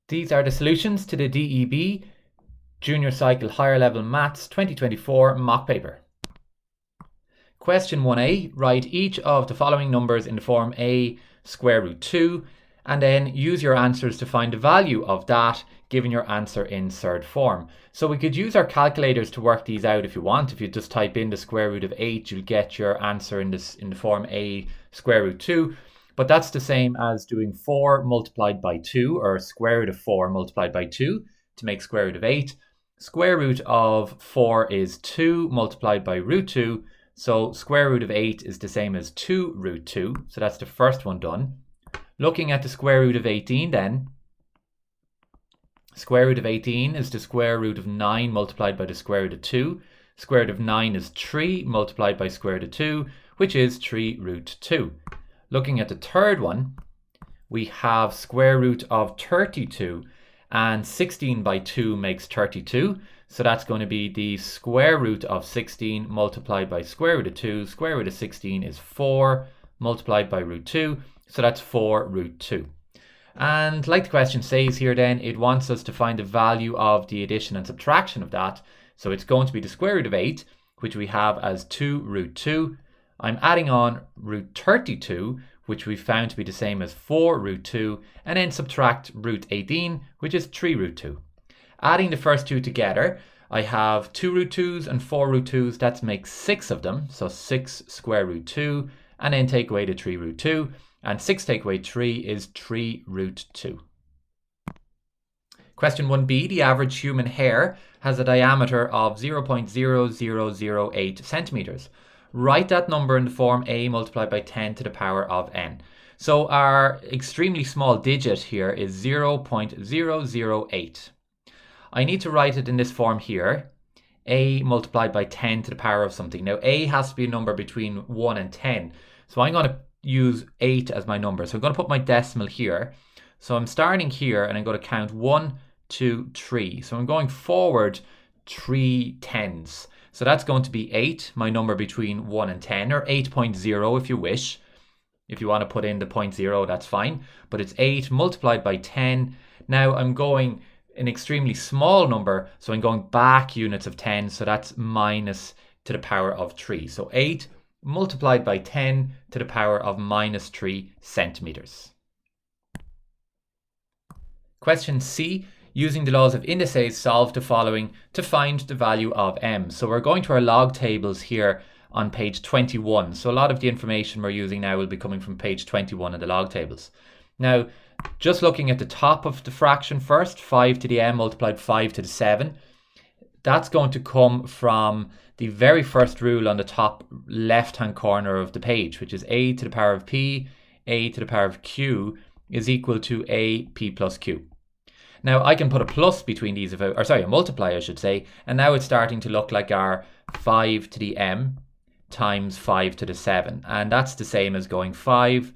These are the solutions to the DEB Junior Cycle Higher Level Maths 2024 Mock Paper. Question 1a, write each of the following numbers in the form a square root 2 and then use your answers to find the value of that given your answer in third form. So we could use our calculators to work these out if you want. If you just type in the square root of 8, you'll get your answer in the form a square root 2. But that's the same as doing 4 multiplied by 2, or square root of 4 multiplied by 2 to make square root of 8. Square root of 4 is 2 multiplied by root 2. So square root of 8 is the same as 2 root 2. So that's the first one done. Looking at the square root of 18 then, square root of 18 is the square root of 9 multiplied by the square root of 2. Square root of 9 is 3 multiplied by square root of 2, which is 3 root 2. Looking at the third one, we have square root of 32, and 16 by 2 makes 32. So that's going to be the square root of 16 multiplied by square root of 2. Square root of 16 is 4 multiplied by root 2. So that's 4 root 2. And like the question says here then, it wants us to find the value of the addition and subtraction of that. So it's going to be the square root of 8, which we have as 2 root 2. I'm adding on root 32, which we found to be the same as 4 root 2, and then subtract root 18, which is 3 root 2. Adding the first two together, I have 2 root 2s and 4 root 2s. That makes 6 of them, so 6 square root 2, and then take away the 3 root 2, and 6 take away 3 is 3 root 2. Question 1b, the average human hair has a diameter of 0.0008 centimeters. Write that number in the form a multiplied by 10 to the power of n. So our extremely small digit here is 0.008. I need to write it in this form here, a multiplied by 10 to the power of something. Now a has to be a number between 1 and 10. So I'm going to use 8 as my number. So I'm going to put my decimal here. So I'm starting here and I'm going to count 1, 2, 3. So I'm going forward 3 tens. So that's going to be 8, my number between 1 and 10, or 8.0 if you wish. If you want to put in the 0.0, that's fine. But it's 8 multiplied by 10. Now I'm going an extremely small number, so I'm going back units of 10. So that's minus to the power of 3. So 8 multiplied by 10 to the power of minus 3 centimeters. Question C. Using the laws of indices, solve the following to find the value of m. So we're going to our log tables here on page 21. So a lot of the information we're using now will be coming from page 21 of the log tables. Now, just looking at the top of the fraction first, 5 to the m multiplied 5 to the 7. That's going to come from the very first rule on the top left-hand corner of the page, which is a to the power of p, a to the power of q is equal to a p plus q. Now I can put a plus between these, a multiply I should say, and now it's starting to look like our 5 to the m times 5 to the 7, and that's the same as going 5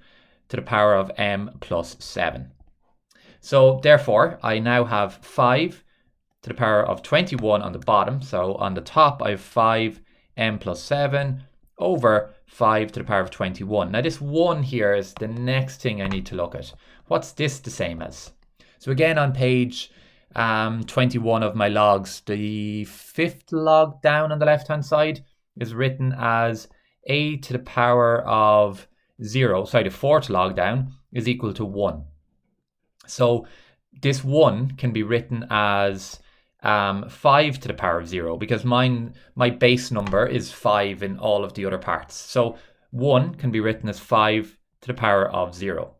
to the power of m plus 7. So therefore I now have 5 to the power of 21 on the bottom, so on the top I have 5m plus 7 over 5 to the power of 21. Now this 1 here is the next thing I need to look at. What's this the same as? So again on page 21 of my logs, the 5th log down on the left hand side is written as a to the power of 0, the 4th log down is equal to 1. So this 1 can be written as 5 to the power of 0 because my base number is 5 in all of the other parts. So 1 can be written as 5 to the power of 0.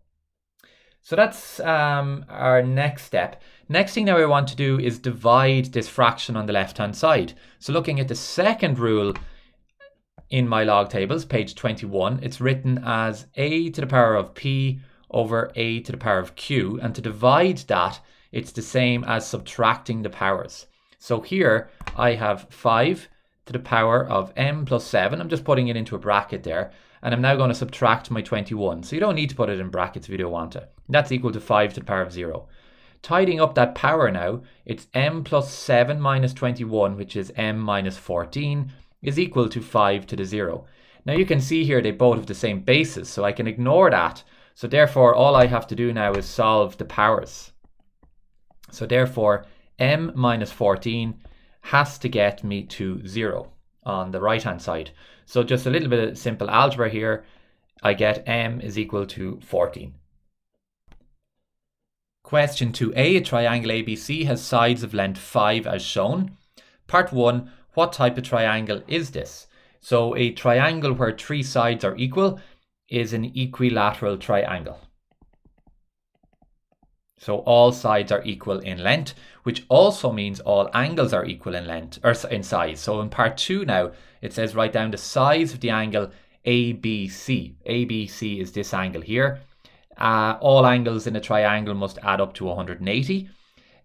So that's our next step. Next thing now I want to do is divide this fraction on the left-hand side. So looking at the second rule in my log tables, page 21, it's written as a to the power of p over a to the power of q. And to divide that, it's the same as subtracting the powers. So here I have 5 to the power of m plus 7. I'm just putting it into a bracket there. And I'm now going to subtract my 21. So you don't need to put it in brackets if you don't want to. That's equal to 5 to the power of 0. Tidying up that power now, it's m plus 7 minus 21, which is m minus 14, is equal to 5 to the 0. Now you can see here they both have the same basis, so I can ignore that. So therefore all I have to do now is solve the powers. So therefore, m minus 14 has to get me to 0 on the right-hand side. So just a little bit of simple algebra here. I get m is equal to 14. Question 2a, a triangle ABC has sides of length 5 as shown. Part 1, what type of triangle is this? So a triangle where 3 sides are equal is an equilateral triangle. So all sides are equal in length, which also means all angles are equal in length or in size. So in part 2 now, it says write down the size of the angle ABC. ABC is this angle here. All angles in a triangle must add up to 180.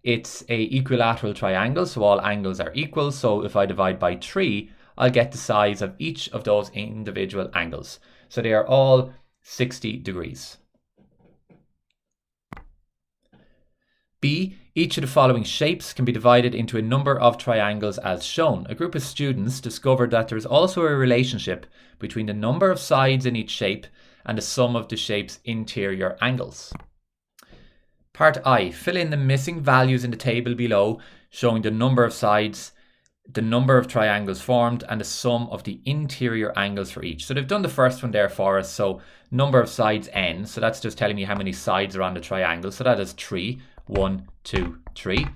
It's a equilateral triangle, so all angles are equal. So if I divide by 3, I'll get the size of each of those individual angles. So they are all 60 degrees. B, each of the following shapes can be divided into a number of triangles as shown. A group of students discovered that there is also a relationship between the number of sides in each shape and the sum of the shape's interior angles. Part I, fill in the missing values in the table below, showing the number of sides, the number of triangles formed, and the sum of the interior angles for each. So they've done the first one there for us. So number of sides n, so that's just telling me how many sides are on the triangle. So that is 3. 1, 2, 3.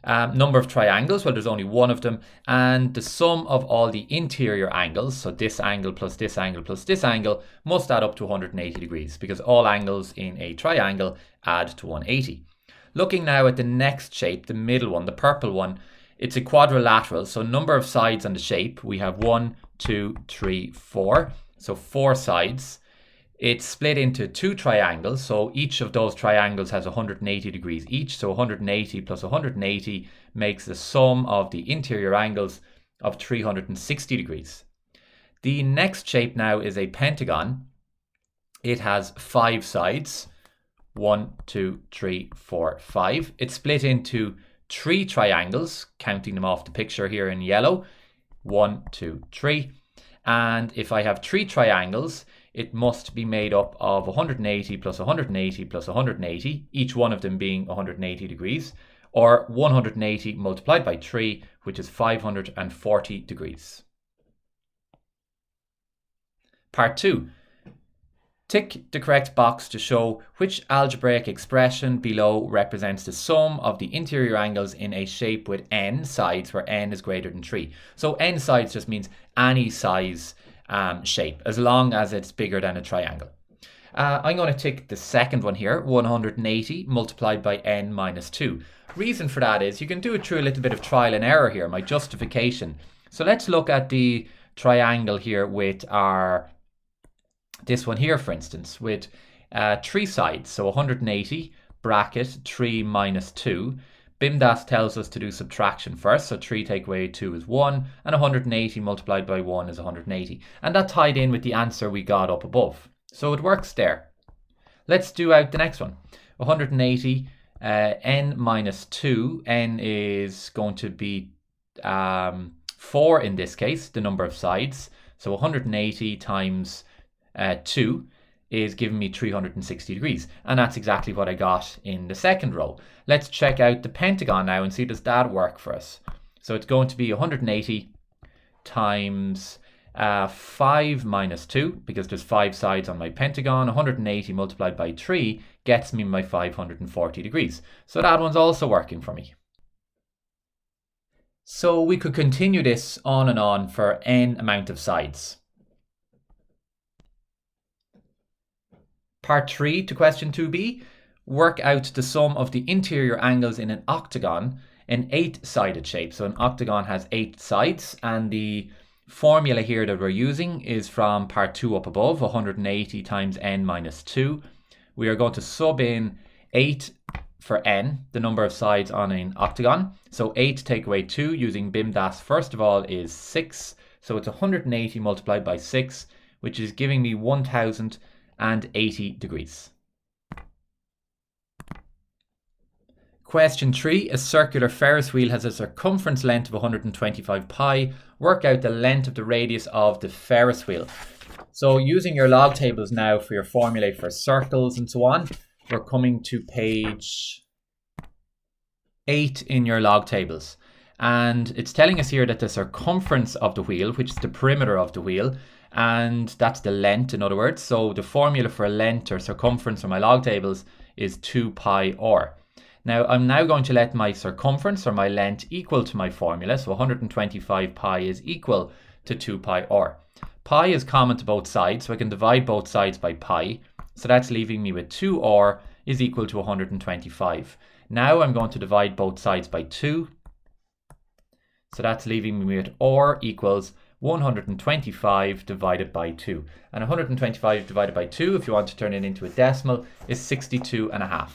Number of triangles, well, there's only one of them, and the sum of all the interior angles, so this angle plus this angle plus this angle, must add up to 180 degrees because all angles in a triangle add to 180. Looking now at the next shape, the middle one, the purple one, it's a quadrilateral, so number of sides on the shape, we have 1, 2, 3, 4, so 4 sides. It's split into 2 triangles, so each of those triangles has 180 degrees each, so 180 plus 180 makes the sum of the interior angles of 360 degrees. The next shape now is a pentagon. It has 5 sides, 1, 2, 3, 4, 5. It's split into 3 triangles, counting them off the picture here in yellow, 1, 2, 3. And if I have 3 triangles, it must be made up of 180 plus 180 plus 180, each one of them being 180 degrees, or 180 multiplied by 3, which is 540 degrees. Part 2. Tick the correct box to show which algebraic expression below represents the sum of the interior angles in a shape with n sides where n is greater than 3. So n sides just means any size shape, as long as it's bigger than a triangle. I'm going to tick the second one here, 180 multiplied by n minus 2. Reason for that is you can do it through a little bit of trial and error here, my justification. So let's look at the triangle here with this one here, for instance, with 3 sides, so 180 bracket 3 minus 2. BIMDAS tells us to do subtraction first, so 3 take away 2 is 1, and 180 multiplied by 1 is 180. And that tied in with the answer we got up above. So it works there. Let's do out the next one. 180, n minus 2. N is going to be 4 in this case, the number of sides. So 180 times 2 is giving me 360 degrees. And that's exactly what I got in the second row. Let's check out the pentagon now and see does that work for us. So it's going to be 180 times 5 minus 2, because there's 5 sides on my pentagon. 180 multiplied by 3 gets me my 540 degrees. So that one's also working for me. So we could continue this on and on for n amount of sides. Part 3 to question 2b, work out the sum of the interior angles in an octagon, an 8-sided shape. So an octagon has 8 sides, and the formula here that we're using is from part 2 up above, 180 times n minus 2. We are going to sub in 8 for n, the number of sides on an octagon. So 8 take away 2 using BIMDAS first of all is 6. So it's 180 multiplied by 6, which is giving me 1080 degrees. Question 3, a circular Ferris wheel has a circumference length of 125 pi. Work out the length of the radius of the Ferris wheel. So using your log tables now for your formulae for circles and so on, we're coming to page 8 in your log tables. And it's telling us here that the circumference of the wheel, which is the perimeter of the wheel, and that's the length in other words. So the formula for length or circumference for my log tables is 2 pi r. Now I'm now going to let my circumference or my length equal to my formula. So 125 pi is equal to 2 pi r. Pi is common to both sides, so I can divide both sides by pi. So that's leaving me with 2r is equal to 125. Now I'm going to divide both sides by 2. So that's leaving me with r equals 125 divided by 2. And 125 divided by 2, if you want to turn it into a decimal, is 62.5.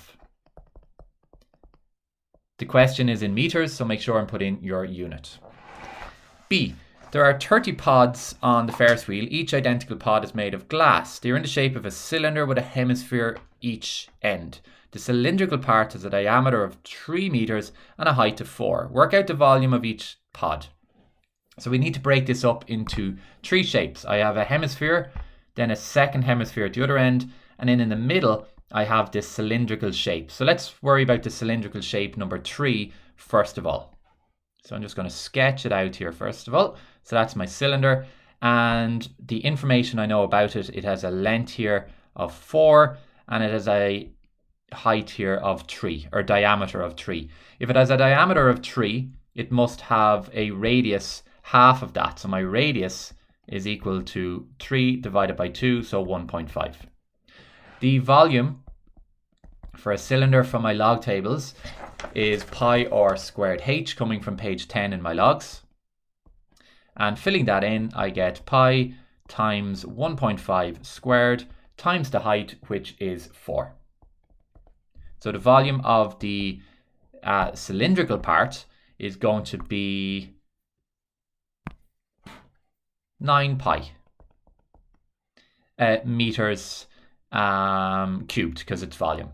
The question is in meters, so make sure and put in your unit. B. There are 30 pods on the Ferris wheel. Each identical pod is made of glass. They are in the shape of a cylinder with a hemisphere each end. The cylindrical part has a diameter of 3 meters and a height of 4. Work out the volume of each pod. So we need to break this up into 3 shapes. I have a hemisphere, then a second hemisphere at the other end, and then in the middle I have this cylindrical shape. So let's worry about the cylindrical shape number 3 first of all. So I'm just going to sketch it out here first of all. So that's my cylinder, and the information I know about it, it has a length here of 4 and it has a height here of 3, or diameter of 3. If it has a diameter of 3, it must have a radius half of that. So my radius is equal to 3 divided by 2, so 1.5. The volume for a cylinder from my log tables is pi r squared h, coming from page 10 in my logs. And filling that in, I get pi times 1.5 squared times the height, which is 4. So the volume of the cylindrical part is going to be 9 pi meters cubed, because it's volume.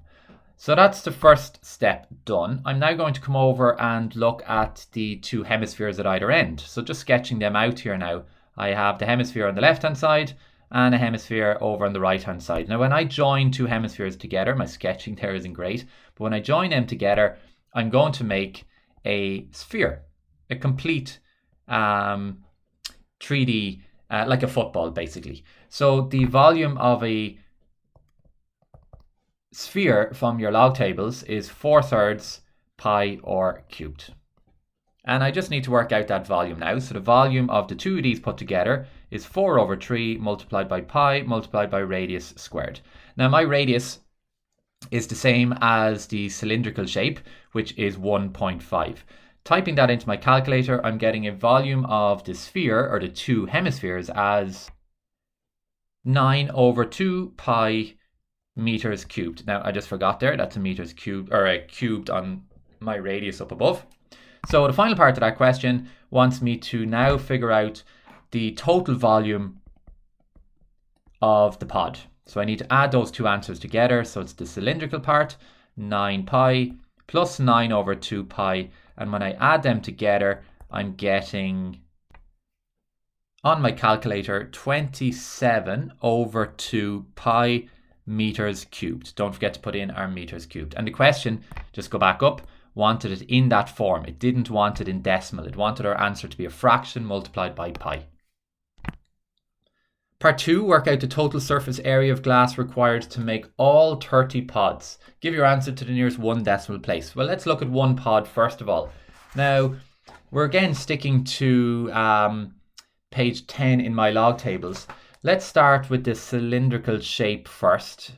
So that's the first step done. I'm now going to come over and look at the 2 hemispheres at either end. So just sketching them out here now. I have the hemisphere on the left hand side and a hemisphere over on the right hand side. Now when I join 2 hemispheres together, my sketching there isn't great, but when I join them together, I'm going to make a sphere, a complete 3D, like a football basically. So the volume of a sphere from your log tables is 4/3 pi r cubed. And I just need to work out that volume now. So the volume of the 2 of these put together is 4/3 multiplied by pi multiplied by radius squared. Now my radius is the same as the cylindrical shape, which is 1.5. Typing that into my calculator, I'm getting a volume of the sphere, or the 2 hemispheres, as 9/2 pi meters cubed. Now I just forgot there, that's a meters cubed, or a cubed on my radius up above. So the final part of that question wants me to now figure out the total volume of the pod. So I need to add those 2 answers together. So it's the cylindrical part, 9 pi plus 9/2 pi, and when I add them together, I'm getting, on my calculator, 27/2 pi meters cubed. Don't forget to put in our meters cubed. And the question, just go back up, wanted it in that form. It didn't want it in decimal. It wanted our answer to be a fraction multiplied by pi. Part 2, work out the total surface area of glass required to make all 30 pods. Give your answer to the nearest 1 decimal place. Well, let's look at 1 pod first of all. Now, we're again sticking to page 10 in my log tables. Let's start with the cylindrical shape first.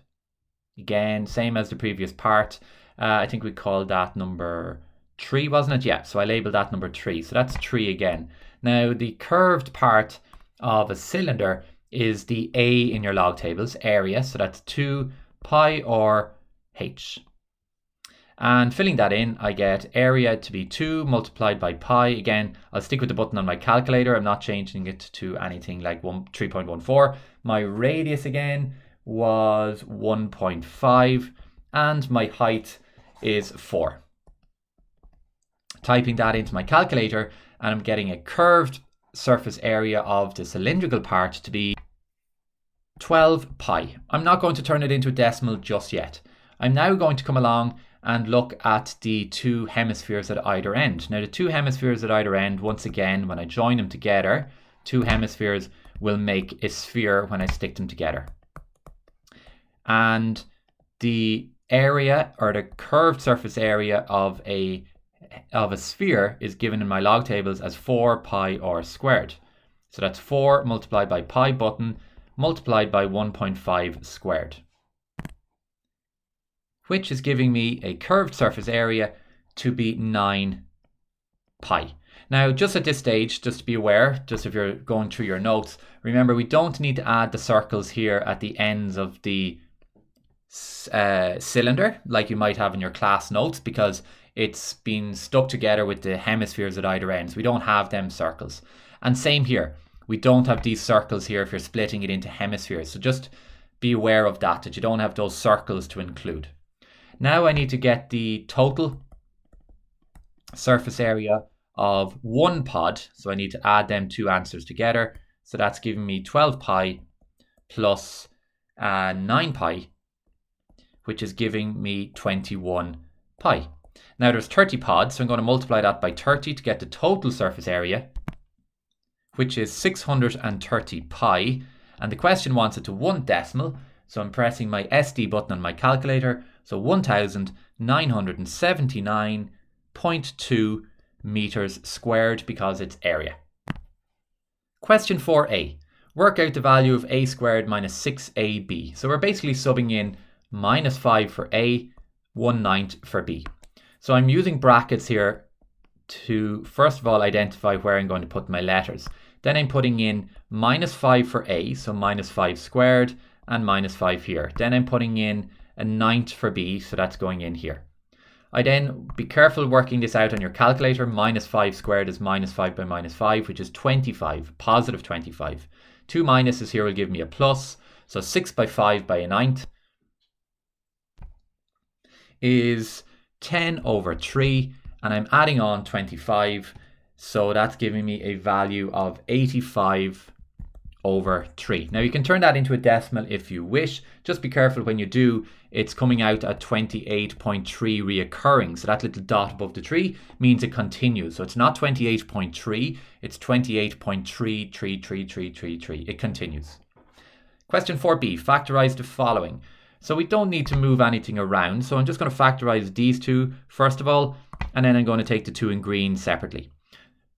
Again, same as the previous part. I think we called that number 3, wasn't it? Yeah, so I labeled that number 3. So that's 3 again. Now, the curved part of a cylinder is the A in your log tables, area. So that's 2 pi r h. And filling that in, I get area to be 2 multiplied by pi. Again, I'll stick with the button on my calculator. I'm not changing it to anything like 3.14. My radius again was 1.5 and my height is 4. Typing that into my calculator, and I'm getting a curved surface area of the cylindrical part to be 12 pi. I'm not going to turn it into a decimal just yet. I'm now going to come along and look at the two hemispheres at either end. Now the two hemispheres at either end, once again, when I join them together, two hemispheres will make a sphere when I stick them together. And the area, or the curved surface area of a sphere, is given in my log tables as 4 pi r squared. So that's 4 multiplied by pi button multiplied by 1.5 squared, which is giving me a curved surface area to be 9 pi. Now, just at this stage, just to be aware, just if you're going through your notes, remember we don't need to add the circles here at the ends of the cylinder like you might have in your class notes, because it's been stuck together with the hemispheres at either ends. We don't have them circles. And same here, we don't have these circles here if you're splitting it into hemispheres. So just be aware of that you don't have those circles to include. Now I need to get the total surface area of one pod, so I need to add them two answers together. So that's giving me 12 pi plus 9 pi, which is giving me 21 pi. Now there's 30 pods, so I'm going to multiply that by 30 to get the total surface area, which is 630 pi. And the question wants it to one decimal, so I'm pressing my SD button on my calculator. So 1979.2 meters squared, because it's area. Question 4a. Work out the value of a squared minus 6ab. So we're basically subbing in minus 5 for a, 1/9 for b. So I'm using brackets here to first of all identify where I'm going to put my letters. Then I'm putting in minus 5 for a, so minus 5 squared, and minus 5 here. Then I'm putting in a 9th for b, so that's going in here. I then, be careful working this out on your calculator. Minus 5 squared is minus 5 by minus 5, which is 25, positive 25. Two minuses here will give me a plus, so 6 by 5 by a 9th is 10 over 3, and I'm adding on 25, so that's giving me a value of 85 over 3. Now you can turn that into a decimal if you wish. Just be careful when you do, it's coming out at 28.3 reoccurring. So that little dot above the 3 means it continues. So it's not 28.3, it's 28.3333333. It continues. Question 4b, factorize the following. So we don't need to move anything around. So I'm just going to factorize these two first of all, and then I'm going to take the two in green separately,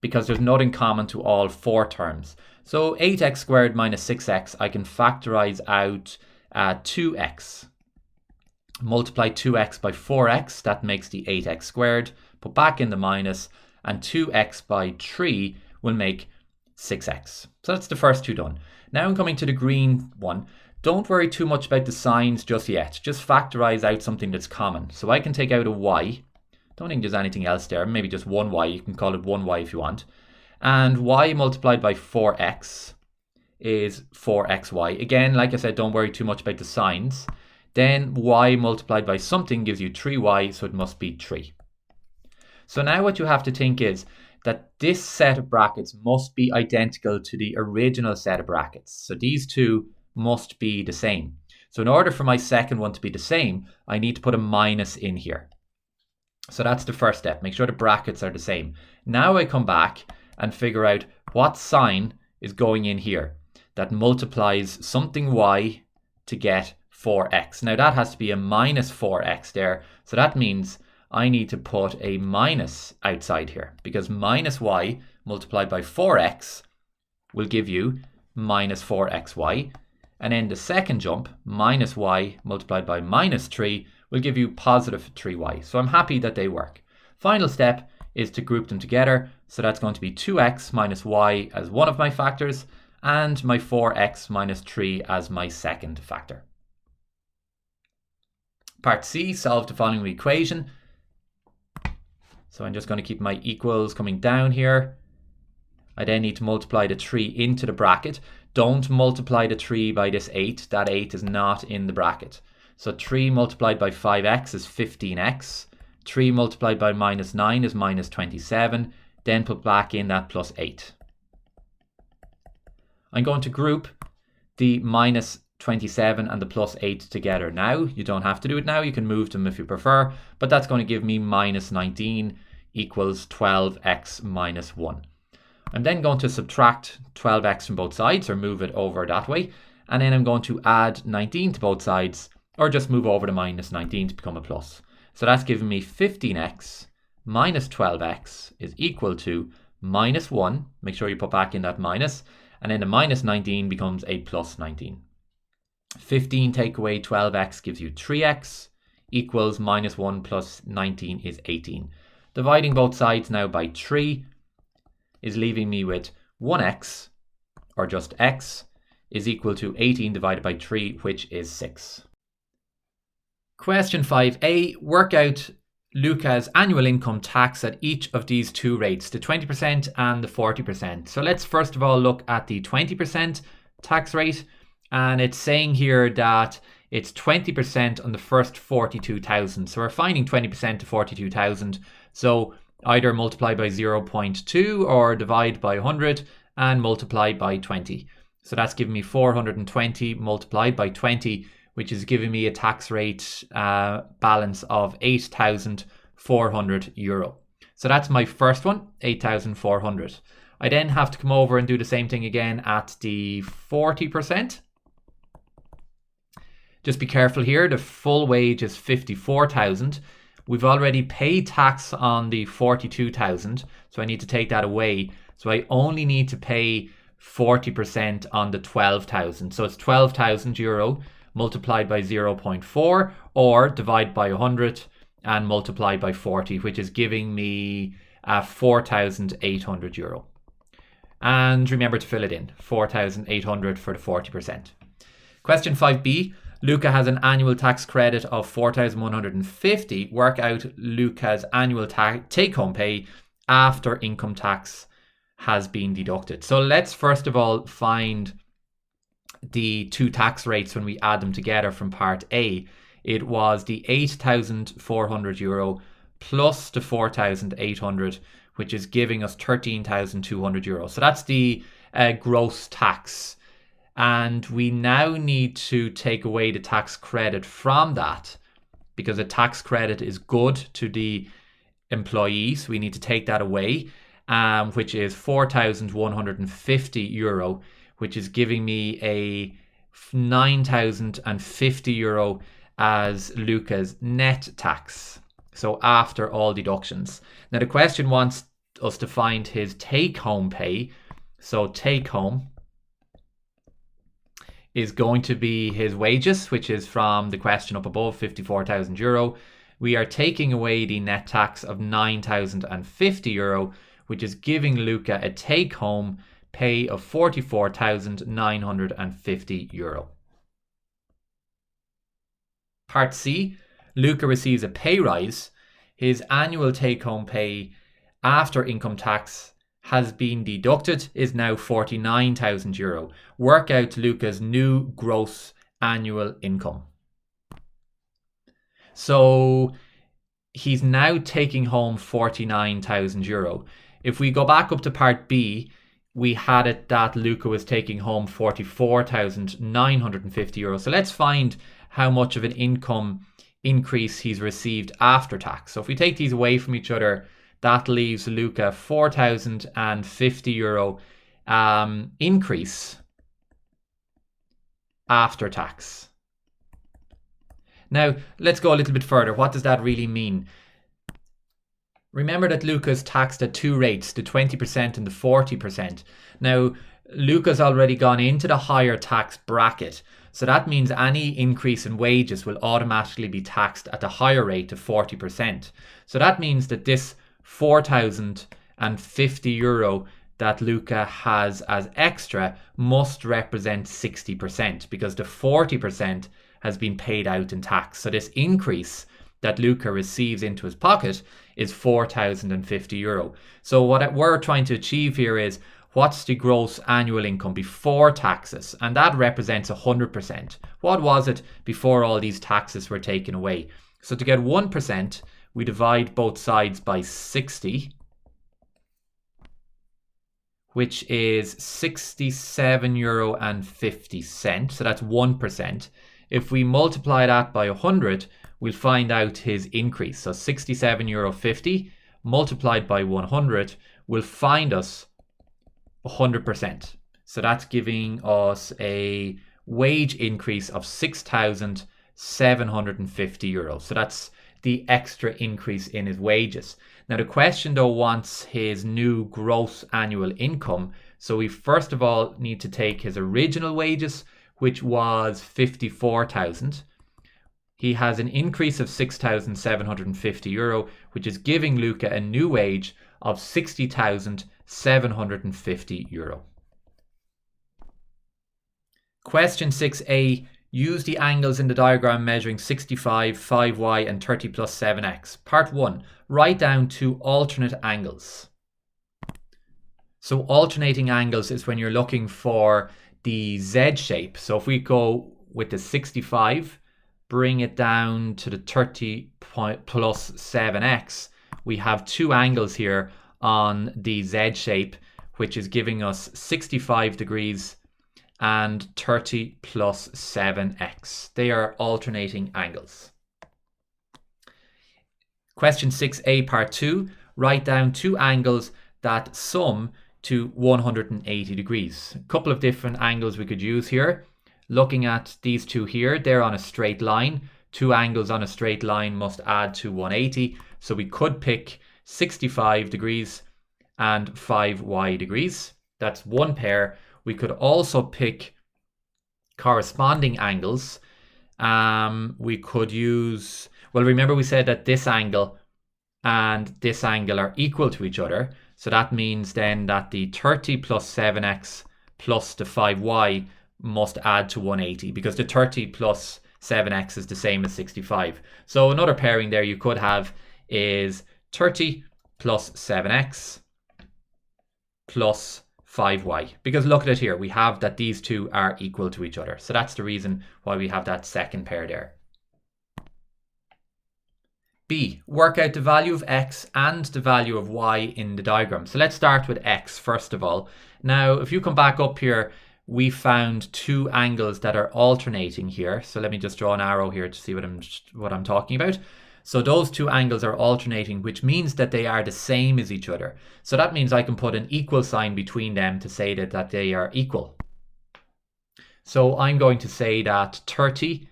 because there's nothing common to all four terms. So 8x squared minus 6x, I can factorize out 2x. Multiply 2x by 4x, that makes the 8x squared. Put back in the minus, and 2x by 3 will make 6x. So that's the first two done. Now I'm coming to the green one. Don't worry too much about the signs just yet. Just factorize out something that's common. So I can take out a y. Don't think there's anything else there. Maybe just one y. You can call it 1y if you want. And y multiplied by 4x is 4xy. Again, like I said, don't worry too much about the signs. Then y multiplied by something gives you 3y, so it must be 3. So now what you have to think is that this set of brackets must be identical to the original set of brackets. So these two must be the same. So in order for my second one to be the same, I need to put a minus in here. So that's the first step. Make sure the brackets are the same. Now I come back and figure out what sign is going in here that multiplies something y to get 4x. Now that has to be a minus 4x there. So that means I need to put a minus outside here, because minus y multiplied by 4x will give you minus 4xy. And then the second jump, minus y multiplied by minus 3 will give you positive 3y. So I'm happy that they work. Final step is to group them together. So that's going to be 2x minus y as one of my factors, and my 4x minus 3 as my second factor. Part C, solve the following equation. So I'm just going to keep my equals coming down here. I then need to multiply the 3 into the bracket. Don't multiply the 3 by this 8. That 8 is not in the bracket. So 3 multiplied by 5x is 15x. 3 multiplied by minus 9 is minus 27. Then put back in that plus 8. I'm going to group the minus 27 and the plus 8 together now. You don't have to do it now, you can move them if you prefer, but that's going to give me minus 19 equals 12x minus 1. I'm then going to subtract 12x from both sides, or move it over that way, and then I'm going to add 19 to both sides, or just move over the minus 19 to become a plus. So that's giving me 15x minus 12x is equal to minus 1. Make sure you put back in that minus, and then the minus 19 becomes a plus 19. 15 take away 12x gives you 3x equals minus 1 plus 19 is 18. Dividing both sides now by 3 is leaving me with 1x, or just x, is equal to 18 divided by 3, which is 6. Question 5a, work out Luca's annual income tax at each of these two rates, the 20% and the 40%. So let's first of all look at the 20% tax rate. And it's saying here that it's 20% on the first 42,000. So we're finding 20% to 42,000. So either multiply by 0.2 or divide by 100 and multiply by 20. So that's giving me 420 multiplied by 20, which is giving me a tax rate balance of 8,400 euro. So that's my first one, 8,400. I then have to come over and do the same thing again at the 40%. Just be careful here, the full wage is 54,000. We've already paid tax on the 42,000, so I need to take that away. So I only need to pay 40% on the 12,000. So it's 12,000 euro multiplied by 0.4 or divide by 100 and multiply by 40, which is giving me 4,800 euro. And remember to fill it in, 4,800 for the 40%. Question 5b, Luca has an annual tax credit of 4,150. Work out Luca's annual take-home pay after income tax has been deducted. So let's first of all find the two tax rates when we add them together from part A. It was the 8,400 euro plus the 4,800, which is giving us 13,200 euro. So that's the gross tax. And we now need to take away the tax credit from that, because a tax credit is good to the employees. We need to take that away, which is 4,150 euro, which is giving me a 9,050 euro as Luca's net tax. So after all deductions. Now the question wants us to find his take-home pay. So take-home is going to be his wages, which is from the question up above, 54,000 euro. We are taking away the net tax of 9,050 euro, which is giving Luca a take-home pay of 44,950 euro. Part C, Luca receives a pay rise. His annual take-home pay after income tax has been deducted is now 49,000 euro. Work out Luca's new gross annual income. So he's now taking home 49,000 euro. If we go back up to part B, we had it that Luca was taking home 44,950 euro. So let's find how much of an income increase he's received after tax. So if we take these away from each other, that leaves Luca 4,050 euro increase after tax. Now, let's go a little bit further. What does that really mean? Remember that Luca's taxed at two rates, the 20% and the 40%. Now, Luca's already gone into the higher tax bracket. So that means any increase in wages will automatically be taxed at the higher rate of 40%. So that means that this 4,050 euro that Luca has as extra must represent 60%, because the 40% has been paid out in tax. So this increase that Luca receives into his pocket is 4,050 euro. So what we're trying to achieve here is, what's the gross annual income before taxes? And that represents 100%. What was it before all these taxes were taken away? So to get 1%, we divide both sides by 60, which is €67.50. So that's 1%. If we multiply that by 100, we'll find out his increase. So €67.50 multiplied by 100 will find us 100%. So that's giving us a wage increase of €6,750. So that's the extra increase in his wages. Now the question though wants his new gross annual income. So we first of all need to take his original wages, which was 54,000. He has an increase of €6,750, which is giving Luca a new wage of €60,750. Question 6a. Use the angles in the diagram measuring 65, 5y and 30 plus 7x. Part 1. Write down two alternate angles. So alternating angles is when you're looking for the Z shape. So if we go with the 65, bring it down to the 30 plus 7x, we have two angles here on the Z shape, which is giving us 65 degrees and 30 plus 7x. They are alternating angles. Question 6a, part 2. Write down two angles that sum to 180 degrees. A couple of different angles we could use here. Looking at these two here, they're on a straight line. Two angles on a straight line must add to 180. So we could pick 65 degrees and 5y degrees. That's one pair. We could also pick corresponding angles. We could use, well, remember we said that this angle and this angle are equal to each other. So that means then that the 30 plus 7x plus the 5y must add to 180, because the 30 plus 7x is the same as 65. So another pairing there you could have is 30 plus 7x plus 5y, because look at it here, we have that these two are equal to each other. So that's the reason why we have that second pair there. B. Work out the value of x and the value of y in the diagram. So let's start with x first of all. Now if you come back up here, we found two angles that are alternating here. So let me just draw an arrow here to see what I'm talking about. So those two angles are alternating, which means that they are the same as each other. So that means I can put an equal sign between them to say that they are equal. So I'm going to say that 30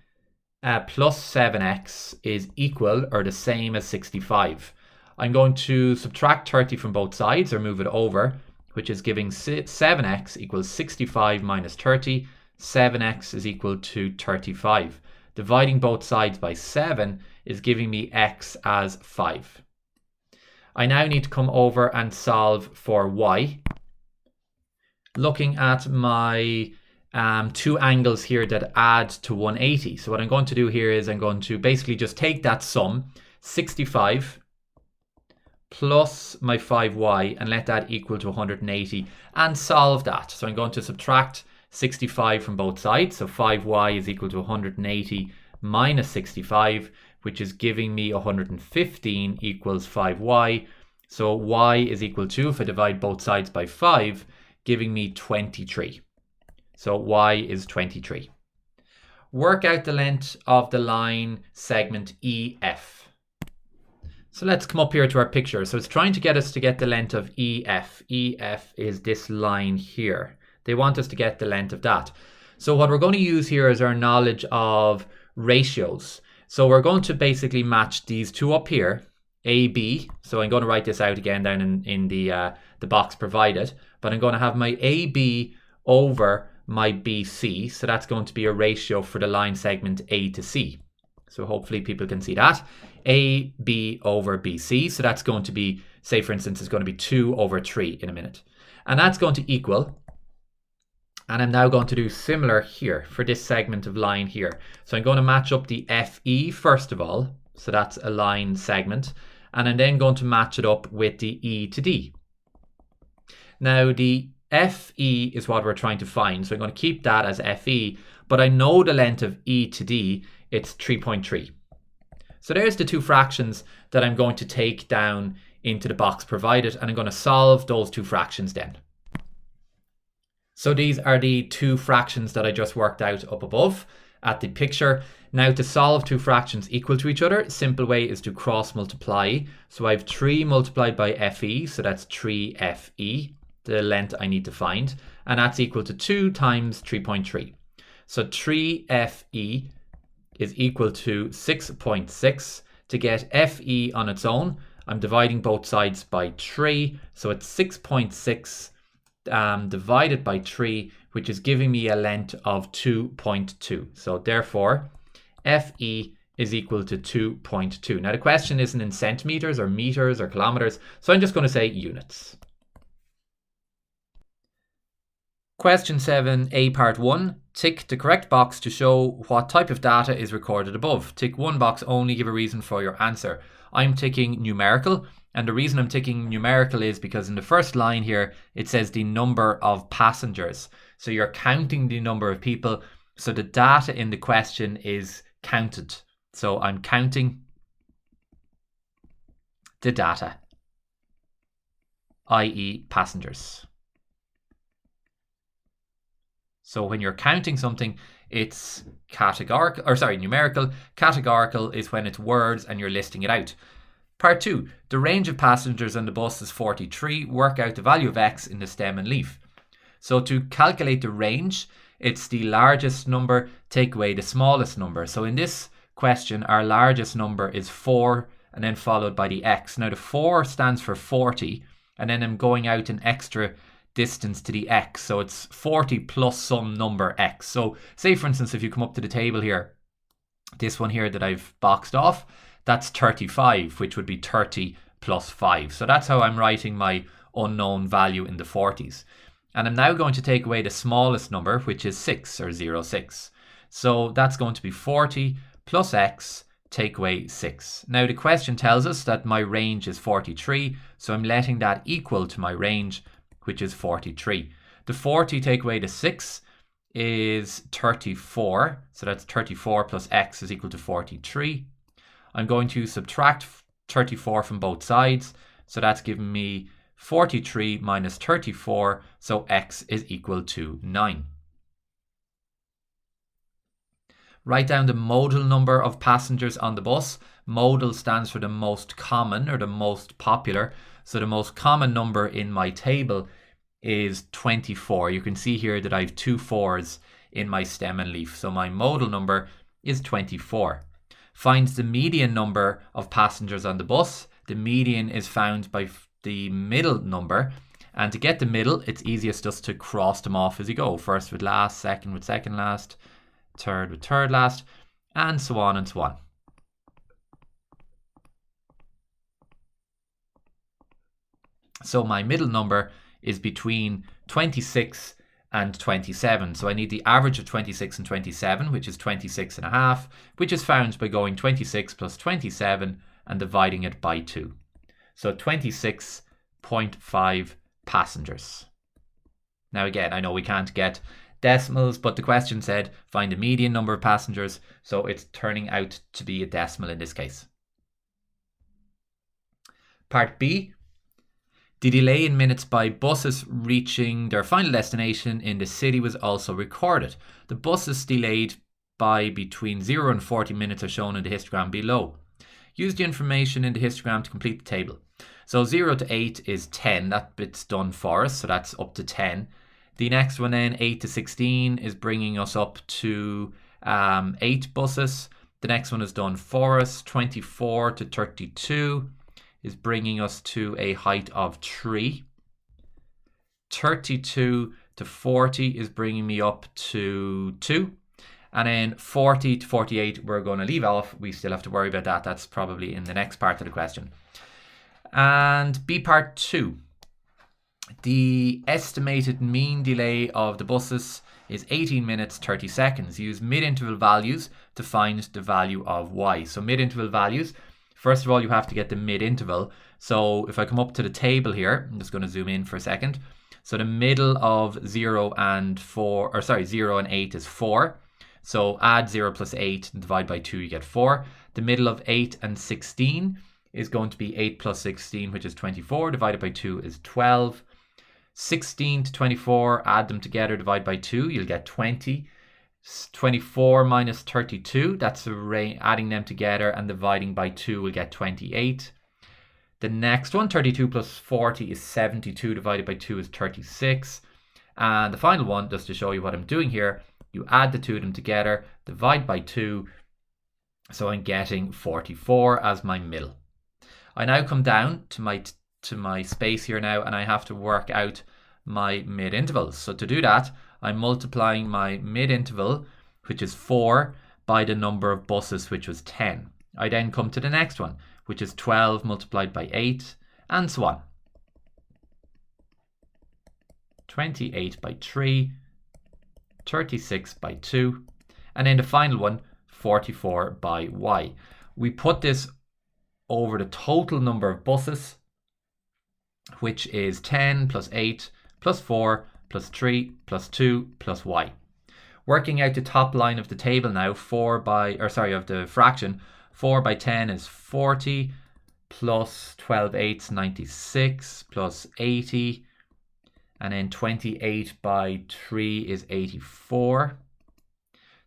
plus 7x is equal or the same as 65. I'm going to subtract 30 from both sides or move it over, which is giving 7x equals 65 minus 30. 7x is equal to 35. Dividing both sides by 7 is giving me x as 5. I now need to come over and solve for y. Looking at my two angles here that add to 180. So what I'm going to do here is I'm going to basically just take that sum, 65 plus my 5y, and let that equal to 180 and solve that. So I'm going to subtract 65 from both sides. So 5y is equal to 180 minus 65, which is giving me 115 equals 5y. So y is equal to, if I divide both sides by 5, giving me 23. So y is 23. Work out the length of the line segment EF. So let's come up here to our picture. So it's trying to get us to get the length of EF. EF is this line here. They want us to get the length of that. So what we're going to use here is our knowledge of ratios. So we're going to basically match these two up here, AB. So I'm going to write this out again down in the box provided. But I'm going to have my AB over my BC. So that's going to be a ratio for the line segment A to C. So hopefully people can see that. AB over BC. So that's going to be, say for instance, it's going to be 2 over 3 in a minute. And that's going to equal, and I'm now going to do similar here for this segment of line here. So I'm going to match up the FE first of all. So that's a line segment. And I'm then going to match it up with the E to D. Now the FE is what we're trying to find. So I'm going to keep that as FE, but I know the length of E to D, it's 3.3. So there's the two fractions that I'm going to take down into the box provided, and I'm going to solve those two fractions then. So these are the two fractions that I just worked out up above at the picture. Now to solve two fractions equal to each other, simple way is to cross multiply. So I have 3 multiplied by FE, so that's 3FE, the length I need to find. And that's equal to 2 times 3.3. So 3FE is equal to 6.6. To get FE on its own, I'm dividing both sides by 3. So it's 6.6 divided by 3, which is giving me a length of 2.2. So therefore, FE is equal to 2.2. Now the question isn't in centimeters or meters or kilometers, so I'm just going to say units. Question 7a part 1. Tick the correct box to show what type of data is recorded above. Tick one box only, give a reason for your answer. I'm ticking numerical, and the reason I'm ticking numerical is because in the first line here it says the number of passengers. So you're counting the number of people, so the data in the question is counted. So I'm counting the data, i.e. passengers. So when you're counting something, it's categorical, or sorry, numerical. Categorical is when it's words and you're listing it out. Part 2, the range of passengers on the bus is 43. Work out the value of x in the stem and leaf. So to calculate the range, it's the largest number, take away the smallest number. So in this question, our largest number is 4 and then followed by the x. Now the 4 stands for 40, and then I'm going out an extra distance to the x, so it's 40 plus some number x. So say for instance, if you come up to the table here, this one here that I've boxed off, that's 35, which would be 30 plus 5. So that's how I'm writing my unknown value in the 40s. And I'm now going to take away the smallest number, which is 6 or 0.6. So that's going to be 40 plus x, take away 6. Now the question tells us that my range is 43, so I'm letting that equal to my range, which is 43. The 40 take away the 6 is 34. So that's 34 plus x is equal to 43. I'm going to subtract 34 from both sides. So that's giving me 43 minus 34. So x is equal to 9. Write down the modal number of passengers on the bus. Modal stands for the most common or the most popular. So the most common number in my table is 24. You can see here that I have 2 4s in my stem and leaf. So my modal number is 24. Find the median number of passengers on the bus. The median is found by the middle number. And to get the middle, it's easiest just to cross them off as you go. First with last, second with second last, third with third last, and so on and so on. So my middle number is between 26 and 27. So I need the average of 26 and 27, which is 26.5, which is found by going 26 plus 27 and dividing it by 2. So 26.5 passengers. Now again, I know we can't get decimals, but the question said find the median number of passengers, so it's turning out to be a decimal in this case. Part B. The delay in minutes by buses reaching their final destination in the city was also recorded. The buses delayed by between 0 and 40 minutes are shown in the histogram below. Use the information in the histogram to complete the table. So 0 to 8 is 10, that bit's done for us, so that's up to 10. The next one then, 8 to 16, is bringing us up to 8 buses. The next one is done for us. 24 to 32 is bringing us to a height of 3. 32 to 40 is bringing me up to 2. And then 40 to 48 we're going to leave off. We still have to worry about that. That's probably in the next part of the question. And B part 2. The estimated mean delay of the buses is 18 minutes 30 seconds. Use mid-interval values to find the value of y. So mid-interval values, first of all, you have to get the mid-interval. So if I come up to the table here, I'm just going to zoom in for a second. So the middle of 0 and 0 and 8 is 4. So add 0 plus 8 and divide by 2, you get 4. The middle of 8 and 16 is going to be 8 plus 16, which is 24. Divided by 2 is 12. 16 to 24, add them together, divide by 2, you'll get 20. 24 minus 32, that's adding them together and dividing by 2 will get 28. The next one, 32 plus 40 is 72, divided by 2 is 36. And the final one, just to show you what I'm doing here, you add the two of them together, divide by 2, so I'm getting 44 as my middle. I now come down to my space here now, and I have to work out my mid-intervals. So to do that, I'm multiplying my mid-interval, which is 4, by the number of buses, which was 10. I then come to the next one, which is 12 multiplied by 8, and so on. 28 by 3, 36 by 2, and then the final one, 44 by y. We put this over the total number of buses, which is 10 plus 8 plus 4 plus 3 plus 2 plus y. Working out the top line of the table now, of the fraction, 4 by 10 is 40, plus 12 eighths, 96, plus 80, and then 28 by 3 is 84.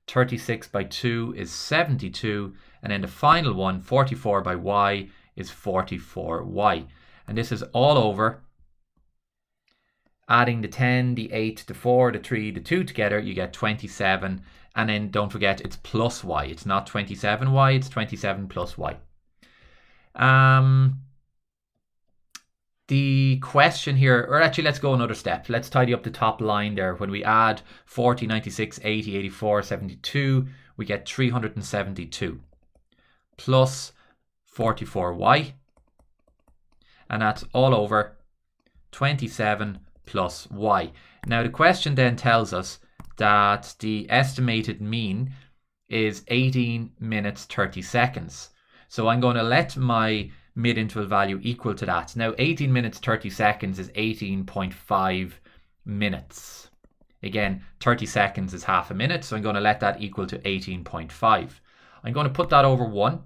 36 by 2 is 72, and then the final one, 44 by y, is 44y. And this is all over. Adding the 10, the 8, the 4, the 3, the 2 together, you get 27. And then don't forget, it's plus y. It's not 27y, it's 27 plus y. The question here, or actually let's go another step. Let's tidy up the top line there. When we add 40, 96, 80, 84, 72, we get 372 plus 44y. And that's all over 27 plus y. Now the question then tells us that the estimated mean is 18 minutes 30 seconds. So I'm going to let my mid-interval value equal to that. Now 18 minutes 30 seconds is 18.5 minutes. Again, 30 seconds is half a minute, so I'm going to let that equal to 18.5. I'm going to put that over 1,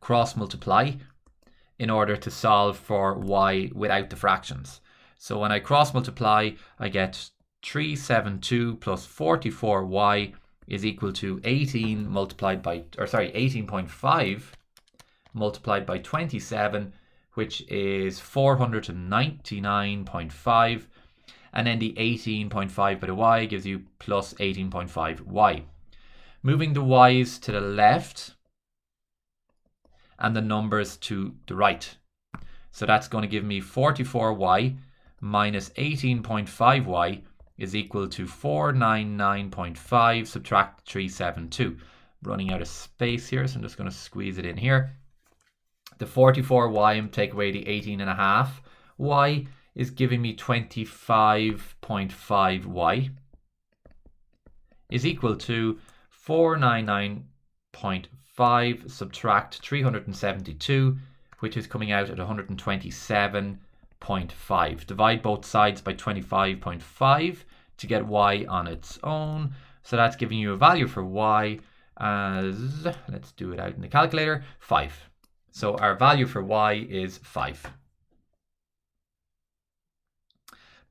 cross multiply, in order to solve for y without the fractions. So when I cross multiply, I get 372 plus 44y is equal to 18.5 multiplied by 27, which is 499.5. And then the 18.5 by the y gives you plus 18.5y. Moving the y's to the left and the numbers to the right. So that's going to give me 44y minus 18.5y is equal to 499.5 subtract 372. Running out of space here, so I'm just going to squeeze it in here. The 44y and take away the 18.5y is giving me 25.5y is equal to 499.5 subtract 372, which is coming out at 127.5. Divide both sides by 25.5 to get y on its own. So that's giving you a value for y as, let's do it out in the calculator, 5. So our value for y is 5.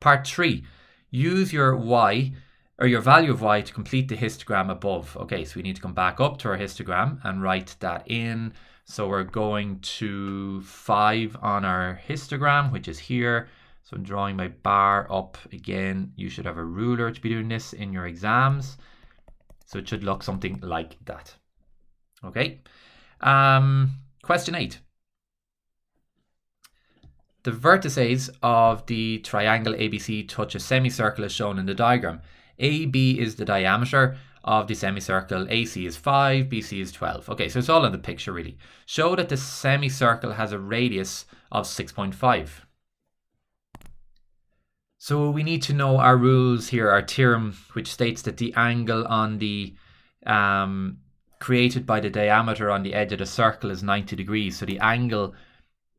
Part 3, use your y or your value of y to complete the histogram above. Okay, so we need to come back up to our histogram and write that in. So we're going to 5 on our histogram, which is here. So I'm drawing my bar up again. You should have a ruler to be doing this in your exams. So it should look something like that. Okay. Question 8. The vertices of the triangle ABC touch a semicircle as shown in the diagram. AB is the diameter of the semicircle, AC is 5, BC is 12. Okay, so it's all in the picture really. Show that the semicircle has a radius of 6.5. So we need to know our rules here, our theorem, which states that the angle on the created by the diameter on the edge of the circle is 90 degrees. So the angle,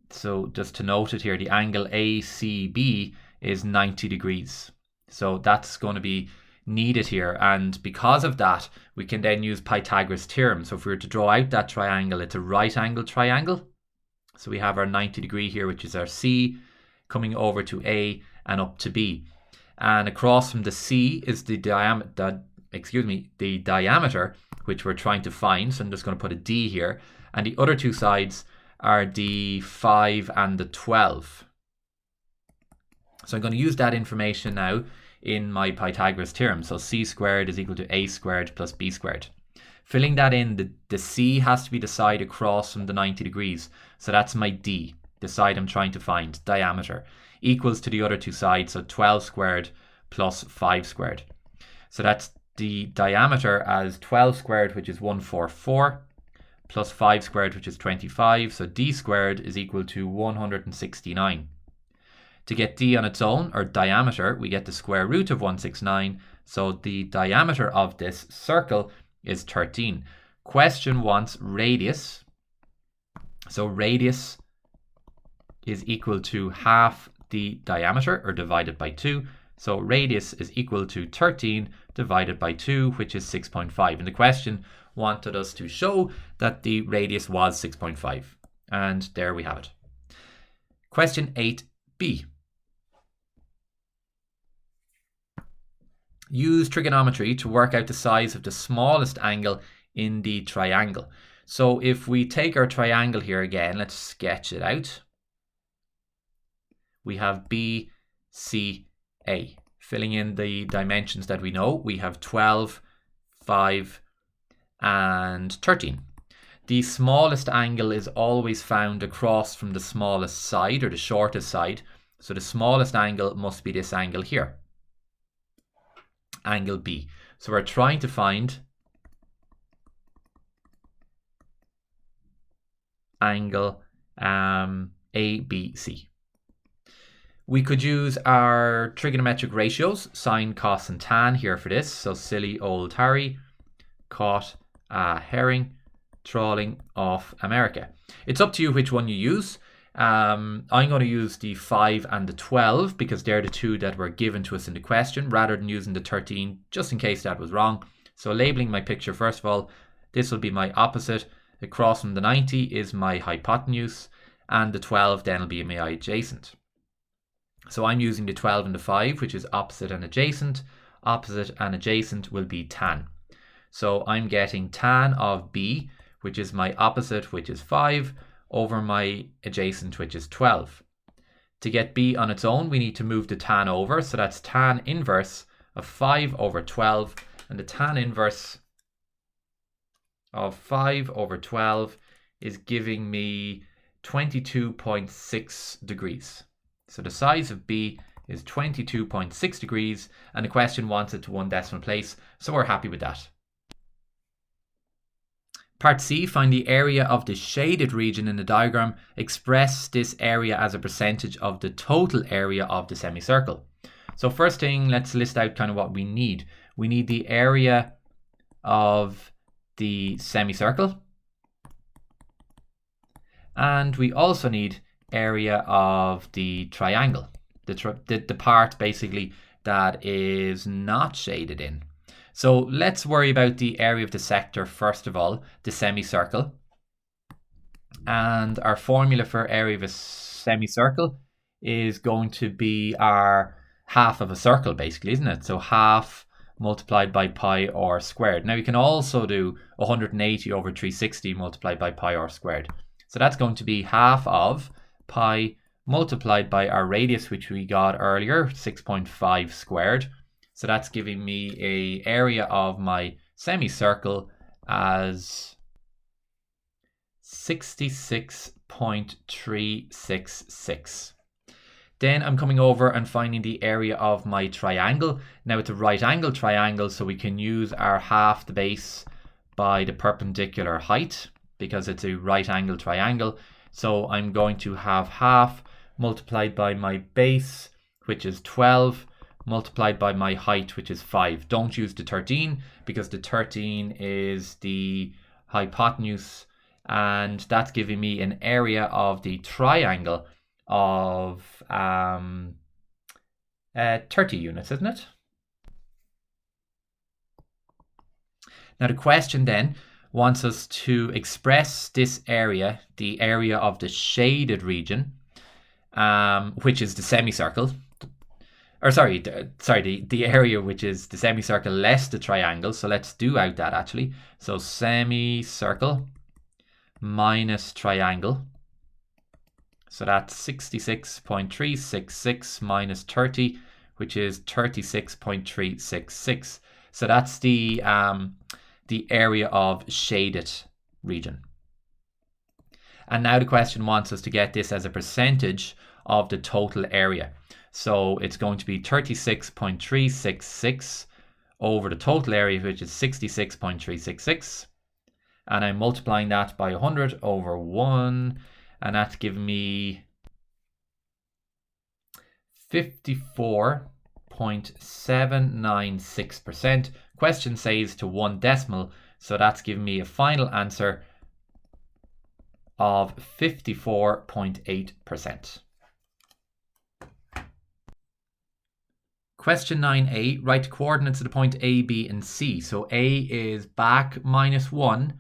so just to note it here, the angle ACB is 90 degrees. So that's going to be needed here, and because of that we can then use Pythagoras theorem. So if we were to draw out that triangle, it's a right angle triangle. So we have our 90 degree here, which is our C. coming over to A and up to B. And across from the C is the diameter, which we're trying to find. So I'm just going to put a D here. And the other two sides are the 5 and the 12. So I'm going to use that information now in my Pythagoras theorem. So c squared is equal to a squared plus b squared. Filling that in, the c has to be the side across from the 90 degrees. So that's my d, the side I'm trying to find, diameter, equals to the other two sides, so 12 squared plus 5 squared. So that's the diameter as 12 squared, which is 144, plus 5 squared, which is 25. So d squared is equal to 169. To get d on its own, or diameter, we get the square root of 169. So the diameter of this circle is 13. Question wants radius. So radius is equal to half the diameter, or divided by 2. So radius is equal to 13 divided by 2, which is 6.5. And the question wanted us to show that the radius was 6.5. And there we have it. Question 8b. Use trigonometry to work out the size of the smallest angle in the triangle. So if we take our triangle here again, let's sketch it out. We have B, C, A. Filling in the dimensions that we know, we have 12, 5, and 13. The smallest angle is always found across from the smallest side, or the shortest side. So the smallest angle must be this angle here, angle B. So we're trying to find angle ABC. We could use our trigonometric ratios, sine, cos, and tan here for this. So silly old Harry caught a herring trawling off America. It's up to you which one you use. I'm going to use the 5 and the 12 because they're the two that were given to us in the question, rather than using the 13 just in case that was wrong. So labeling my picture, first of all, this will be my opposite. Across from the 90 is my hypotenuse, and the 12 then will be my adjacent. So I'm using the 12 and the 5, which is opposite and adjacent. Opposite and adjacent will be tan. So I'm getting tan of B, which is my opposite, which is 5, over my adjacent, which is 12. To get B on its own, we need to move the tan over. So that's tan inverse of 5 over 12. And the tan inverse of 5 over 12 is giving me 22.6 degrees. So the size of B is 22.6 degrees, and the question wants it to one decimal place, so we're happy with that. Part C, find the area of the shaded region in the diagram. Express this area as a percentage of the total area of the semicircle. So first thing, let's list out kind of what we need. We need the area of the semicircle, and we also need area of the triangle, the part basically that is not shaded in. So let's worry about the area of the sector first of all, the semicircle. And our formula for area of a semicircle is going to be our half of a circle basically, isn't it? So half multiplied by pi r squared. Now we can also do 180 over 360 multiplied by pi r squared. So that's going to be half of pi multiplied by our radius, which we got earlier, 6.5 squared. So that's giving me an area of my semicircle as 66.366. Then I'm coming over and finding the area of my triangle. Now it's a right angle triangle, so we can use our half the base by the perpendicular height because it's a right angle triangle. So I'm going to have half multiplied by my base, which is 12, multiplied by my height, which is 5. Don't use the 13 because the 13 is the hypotenuse, and that's giving me an area of the triangle of 30 units, isn't it? Now the question then wants us to express this area, the area of the shaded region, which is the semicircle. Or sorry, the area which is the semicircle less the triangle. So let's do out that actually. So semicircle minus triangle. So that's 66.366 minus 30, which is 36.366. So that's the area of shaded region. And now the question wants us to get this as a percentage of the total area. So it's going to be 36.366 over the total area, which is 66.366. And I'm multiplying that by 100 over 1. And that's giving me 54.796%. Question says to 1 decimal. So that's giving me a final answer of 54.8%. Question 9a, write the coordinates of the point A, B, and C. So A is back minus 1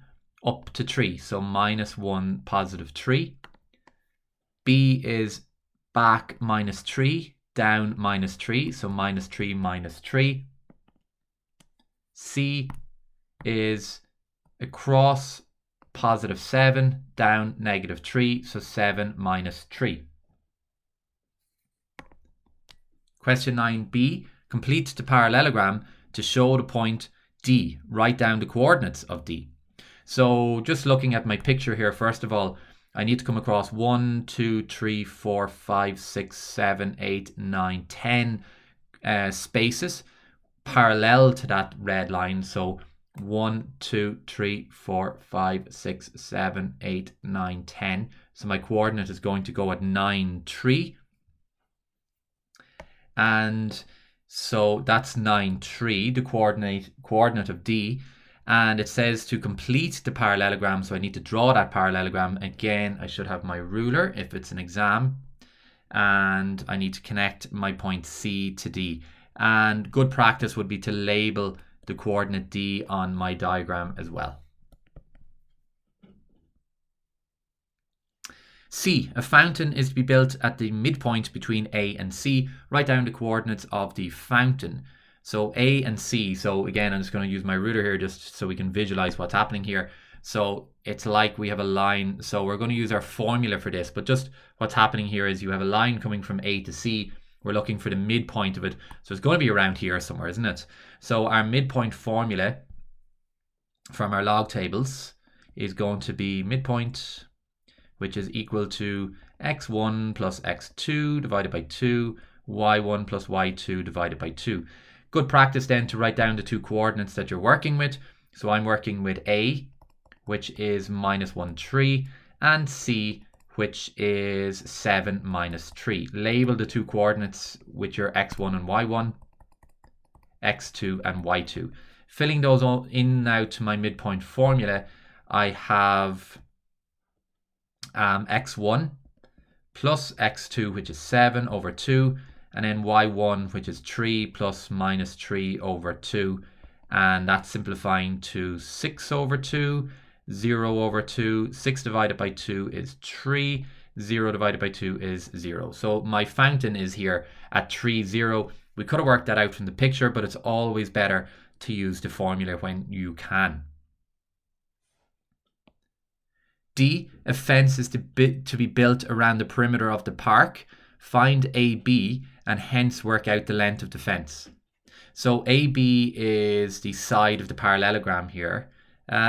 up to 3. So minus 1, positive 3. B is back minus 3, down minus 3. So minus 3, minus 3. C is across positive 7, down negative 3. So 7 minus 3. Question 9b, complete the parallelogram to show the point D. Write down the coordinates of D. So just looking at my picture here, first of all, I need to come across 1, 2, 3, 4, 5, 6, 7, 8, 9, 10 spaces parallel to that red line. So 1, 2, 3, 4, 5, 6, 7, 8, 9, 10. So my coordinate is going to go at 9, 3. And so that's 9, 3, the coordinate of D. And it says to complete the parallelogram, so I need to draw that parallelogram. Again, I should have my ruler if it's an exam. And I need to connect my point C to D. And good practice would be to label the coordinate D on my diagram as well. C, a fountain is to be built at the midpoint between A and C. Write down the coordinates of the fountain. So A and C, so again, I'm just going to use my ruler here just so we can visualize what's happening here. So it's like we have a line, so we're going to use our formula for this, but just what's happening here is you have a line coming from A to C. We're looking for the midpoint of it. So it's going to be around here somewhere, isn't it? So our midpoint formula from our log tables is going to be midpoint, which is equal to x1 plus x2 divided by 2, y1 plus y2 divided by 2. Good practice then to write down the two coordinates that you're working with. So I'm working with A, which is minus 1, 3, and C, which is 7 minus 3. Label the two coordinates with your x1 and y1, x2 and y2. Filling those in now to my midpoint formula, I have x1 plus x2, which is 7 over 2, and then y1, which is 3 plus minus 3 over 2, and that's simplifying to 6 over 2, 0 over 2, 6 divided by 2 is 3, 0 divided by 2 is 0. So my fountain is here at 3, 0. We could have worked that out from the picture, but it's always better to use the formula when you can. D, a fence is to be built around the perimeter of the park. Find AB and hence work out the length of the fence. So AB is the side of the parallelogram here.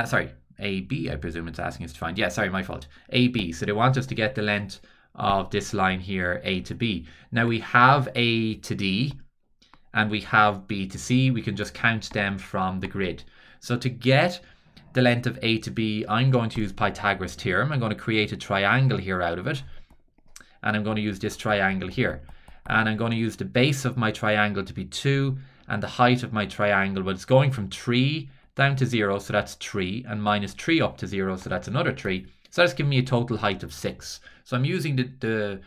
Sorry, AB, I presume it's asking us to find. Yeah, sorry, my fault. AB. So they want us to get the length of this line here, A to B. Now we have A to D and we have B to C. We can just count them from the grid. So to get the length of A to B, I'm going to use Pythagoras' theorem. I'm going to create a triangle here out of it. And I'm going to use this triangle here. And I'm going to use the base of my triangle to be 2 and the height of my triangle, well, it's going from 3 down to 0, so that's 3, and minus 3 up to 0, so that's another 3. So that's giving me a total height of 6. So I'm using the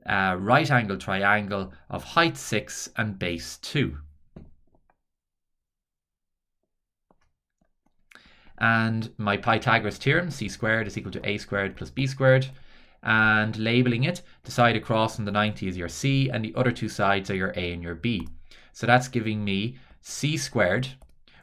right angle triangle of height 6 and base 2. And my Pythagoras theorem, c squared is equal to a squared plus b squared. and labeling it. The side across from the 90 is your C, and the other two sides are your A and your B. So that's giving me C squared,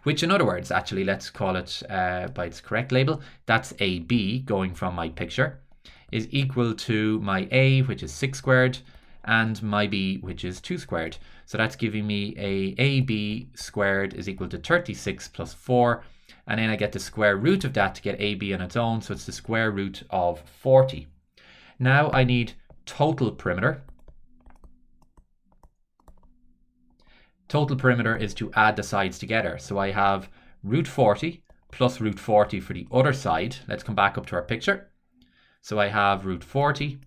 which in other words, actually, let's call it by its correct label, that's AB going from my picture, is equal to my A, which is 6 squared, and my B, which is 2 squared. So that's giving me a AB squared is equal to 36 plus 4. And then I get the square root of that to get AB on its own. So it's the square root of 40. Now I need total perimeter. Total perimeter is to add the sides together. So I have root 40 plus root 40 for the other side. Let's come back up to our picture. So I have root 40.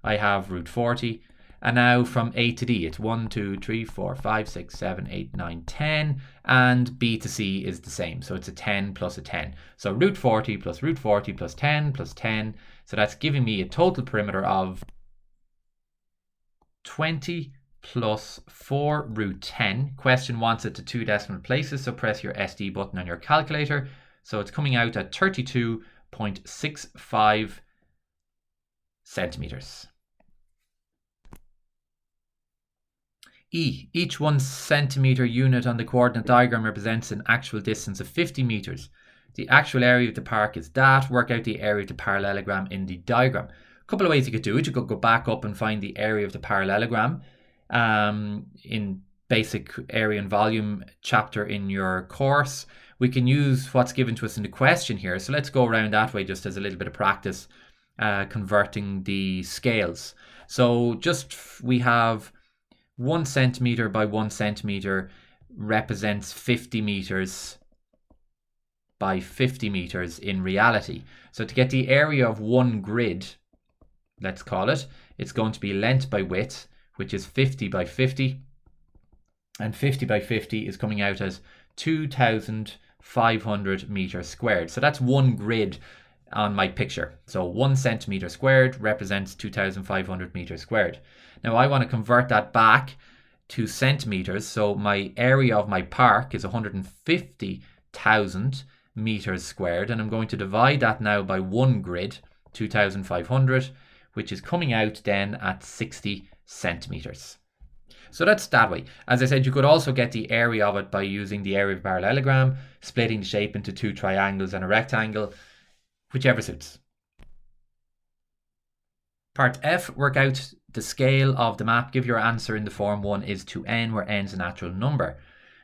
I have root 40. And now from A to D, it's 1, 2, 3, 4, 5, 6, 7, 8, 9, 10. And B to C is the same. So it's a 10 plus a 10. So root 40 plus root 40 plus 10 plus 10. So that's giving me a total perimeter of 20 plus 4 root 10. Question wants it to 2 decimal places. So press your SD button on your calculator. So it's coming out at 32.65 centimeters. E. Each 1 centimeter unit on the coordinate diagram represents an actual distance of 50 meters. The actual area of the park is that. Work out the area of the parallelogram in the diagram. A couple of ways you could do it. You could go back up and find the area of the parallelogram in basic area and volume chapter in your course. We can use what's given to us in the question here. So let's go around that way just as a little bit of practice, converting the scales. So just we have 1 centimeter by 1 centimeter represents 50 meters by 50 meters in reality. So to get the area of one grid, let's call it, it's going to be length by width, which is 50 by 50. And 50 by 50 is coming out as 2,500 meters squared. So that's one grid on my picture. So 1 centimeter squared represents 2,500 meters squared. Now I want to convert that back to centimeters. So my area of my park is 150,000 meters squared. And I'm going to divide that now by one grid, 2,500, which is coming out then at 60 centimeters. So that's that way. As I said, you could also get the area of it by using the area of a parallelogram, splitting the shape into 2 triangles and a rectangle, whichever suits. Part F, work out the scale of the map. Give your answer in the form 1 is to n, where n is a natural number.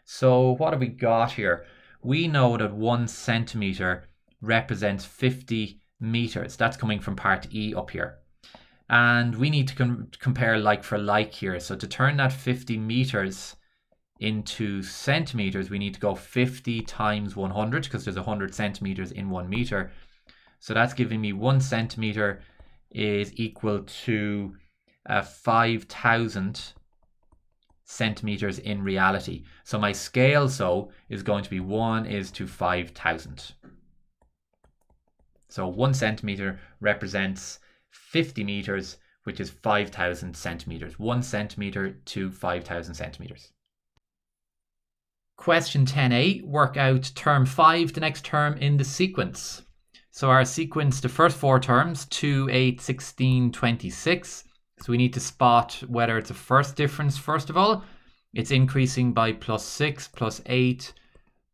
So what have we got here? We know that 1 centimeter represents 50 meters. That's coming from part E up here. And we need to compare like for like here. So to turn that 50 meters into centimeters, we need to go 50 times 100 because there's 100 centimeters in 1 meter. So that's giving me 1 centimeter is equal to 5,000 centimeters in reality. So my scale is going to be 1 is to 5,000. So 1 centimeter represents 50 meters, which is 5,000 centimeters. 1 centimeter to 5,000 centimeters. Question 10a, work out term 5, the next term in the sequence. So our sequence, the first 4 terms, 2, 8, 16, 26. So we need to spot whether it's a first difference first of all. It's increasing by plus 6, plus 8,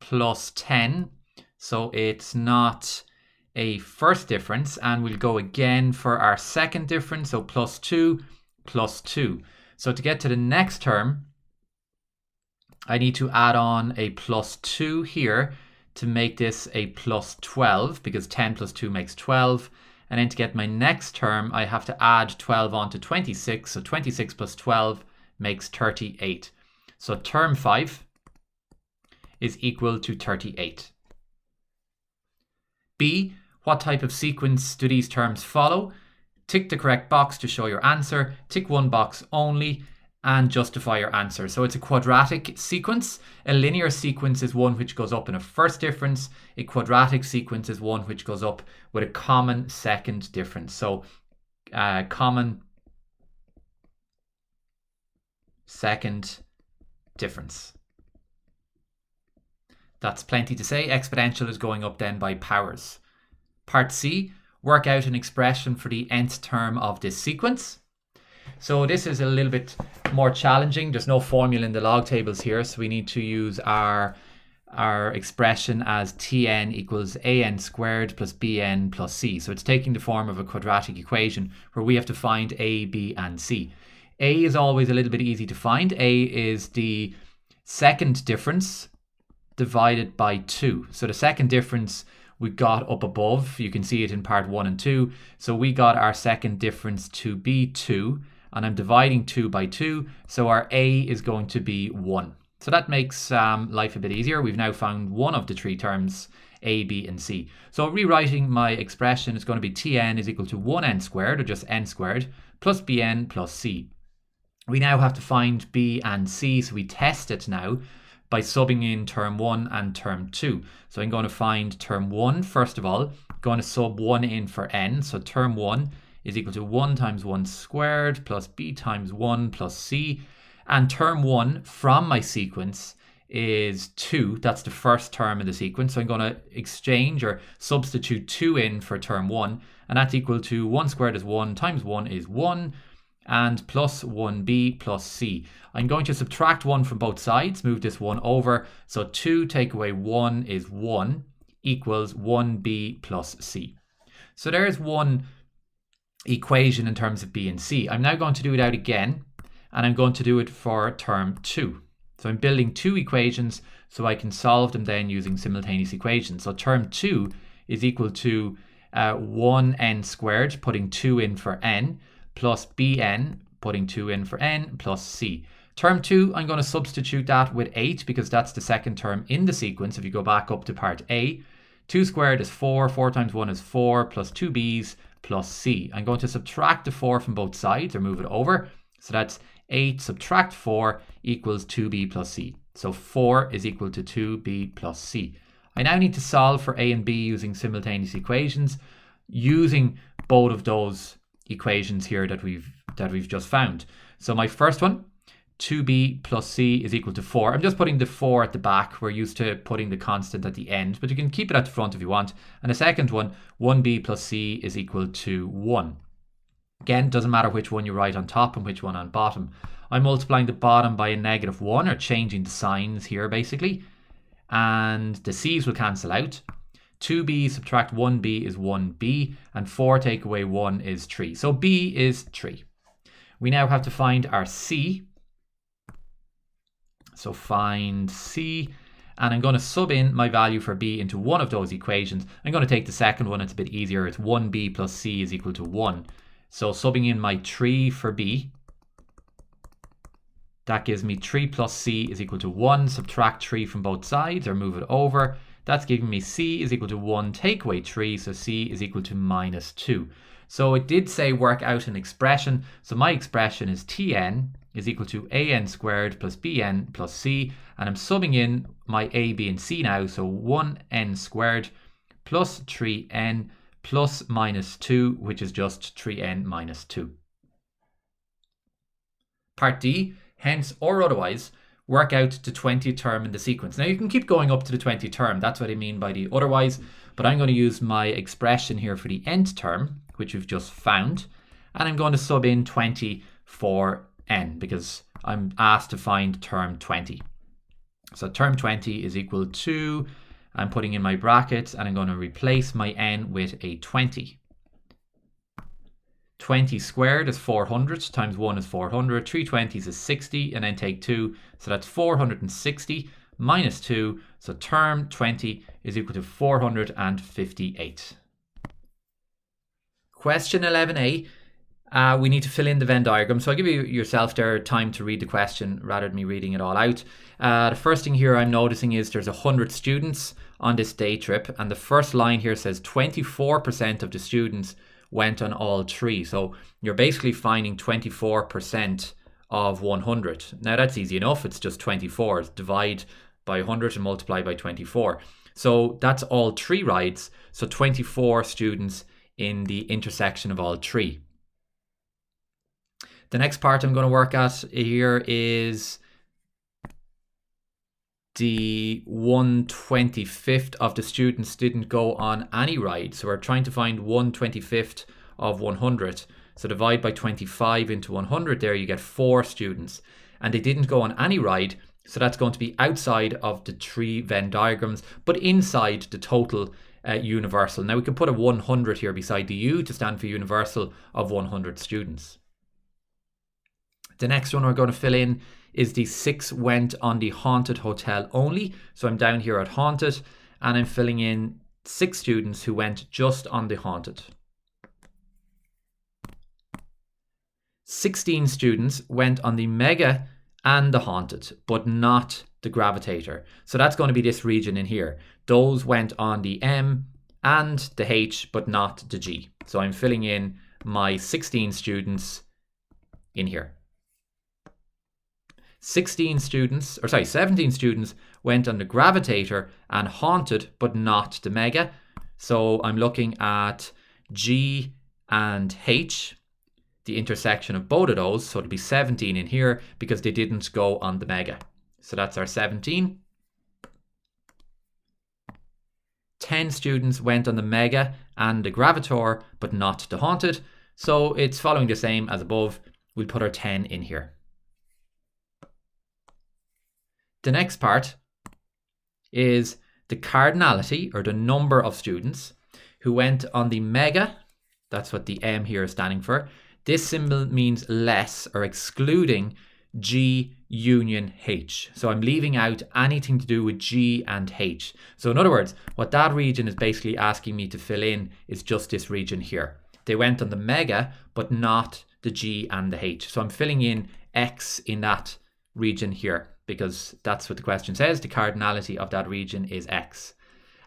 plus 10. So it's not a first difference. And we'll go again for our second difference. So plus 2, plus 2. So to get to the next term, I need to add on a plus 2 here to make this a plus 12, because 10 plus 2 makes 12. And then to get my next term, I have to add 12 on to 26. So 26 plus 12 makes 38. So term 5 is equal to 38. B, what type of sequence do these terms follow? Tick the correct box to show your answer. Tick one box only and justify your answer. So it's a quadratic sequence. A linear sequence is one which goes up in a first difference. A quadratic sequence is one which goes up with a common second difference. So common second difference. That's plenty to say. Exponential is going up then by powers. Part C, work out an expression for the nth term of this sequence. So this is a little bit more challenging. There's no formula in the log tables here, so we need to use our expression as Tn equals an squared plus bn plus c. So it's taking the form of a quadratic equation where we have to find a, b, and c. A is always a little bit easy to find. A is the second difference divided by 2. So the second difference we got up above. You can see it in part 1 and 2. So we got our second difference to be 2. And I'm dividing 2 by 2. So our A is going to be 1. So that makes life a bit easier. We've now found one of the three terms, A, B, and C. So rewriting my expression is going to be Tn is equal to 1n squared, or just n squared, plus Bn plus C. We now have to find B and C, so we test it now by subbing in term 1 and term 2. So I'm going to find term 1 first of all, going to sub 1 in for n. So term 1 is equal to 1 times 1 squared plus b times 1 plus c. And term 1 from my sequence is 2. That's the first term in the sequence. So I'm going to exchange or substitute 2 in for term 1. And that's equal to 1 squared is 1 times 1 is 1. And plus 1b plus c. I'm going to subtract 1 from both sides, move this 1 over. So 2 take away 1 is 1 equals 1b plus c. So there's one equation in terms of b and c. I'm now going to do it out again, and I'm going to do it for term 2. So I'm building two equations so I can solve them then using simultaneous equations. So term 2 is equal to 1n squared, putting 2 in for n, plus bn, putting 2 in for n, plus c. Term 2, I'm going to substitute that with 8 because that's the second term in the sequence. If you go back up to part A, 2 squared is 4, 4 times 1 is 4, plus 2b's plus c. I'm going to subtract the 4 from both sides or move it over. So that's 8 subtract 4 equals 2b plus c. So 4 is equal to 2b plus c. I now need to solve for a and b using simultaneous equations, using both of those equations here that we've just found. So my first one, 2b plus c is equal to 4. I'm just putting the 4 at the back. We're used to putting the constant at the end, but you can keep it at the front if you want. And the second one, 1b plus c is equal to 1. Again, doesn't matter which one you write on top and which one on bottom. I'm multiplying the bottom by a negative 1, or changing the signs here basically. And the c's will cancel out. 2b subtract 1b is 1b, and 4 take away 1 is 3. So b is 3. We now have to find our c. So find c, and I'm going to sub in my value for b into one of those equations. I'm going to take the second one, it's a bit easier. It's 1b plus c is equal to 1. So subbing in my 3 for b, that gives me 3 plus c is equal to 1. Subtract 3 from both sides or move it over. That's giving me c is equal to 1, take away 3, so c is equal to minus 2. So it did say work out an expression. So my expression is Tn is equal to an squared plus bn plus c. And I'm subbing in my a, b, and c now. So 1n squared plus 3n plus minus 2, which is just 3n minus 2. Part D, hence or otherwise, work out the 20th term in the sequence. Now you can keep going up to the 20th term. That's what I mean by the otherwise. But I'm going to use my expression here for the nth term, which we've just found. And I'm going to sub in 20 for n because I'm asked to find term 20. So term 20 is equal to, I'm putting in my brackets, and I'm going to replace my n with a 20. 20 squared is 400 times 1 is 400. 3 20s is 60, and then take 2. So that's 460 minus 2. So term 20 is equal to 458. Question 11a. We need to fill in the Venn diagram. So I'll give you yourself there time to read the question rather than me reading it all out. The first thing here I'm noticing is there's 100 students on this day trip. And the first line here says 24% of the students went on all three. So you're basically finding 24% of 100. Now that's easy enough. It's just 24. Divide by 100 and multiply by 24. So that's all three rides. So 24 students in the intersection of all three. The next part I'm going to work at here is the 1/25th of the students didn't go on any ride. So we're trying to find 1/25th of 100. So divide by 25 into 100 there, you get 4 students. And they didn't go on any ride, so that's going to be outside of the 3 Venn diagrams, but inside the total universal. Now we can put a 100 here beside the U to stand for universal of 100 students. The next one we're going to fill in is the 6 went on the haunted hotel only. So I'm down here at haunted, and I'm filling in 6 students who went just on the haunted. 16 students went on the mega and the haunted, but not the gravitator. So that's going to be this region in here. Those went on the M and the H, but not the G. So I'm filling in my 16 students in here. 17 students went on the gravitator and haunted, but not the mega. So I'm looking at G and H, the intersection of both of those. So it'll be 17 in here because they didn't go on the mega. So that's our 17. 10 students went on the mega and the gravator, but not the haunted. So it's following the same as above. We'll put our 10 in here. The next part is the cardinality, or the number of students who went on the mega. That's what the M here is standing for. This symbol means less or excluding G union H. So I'm leaving out anything to do with G and H. So in other words, what that region is basically asking me to fill in is just this region here. They went on the mega, but not the G and the H. So I'm filling in X in that region here, because that's what the question says. The cardinality of that region is X.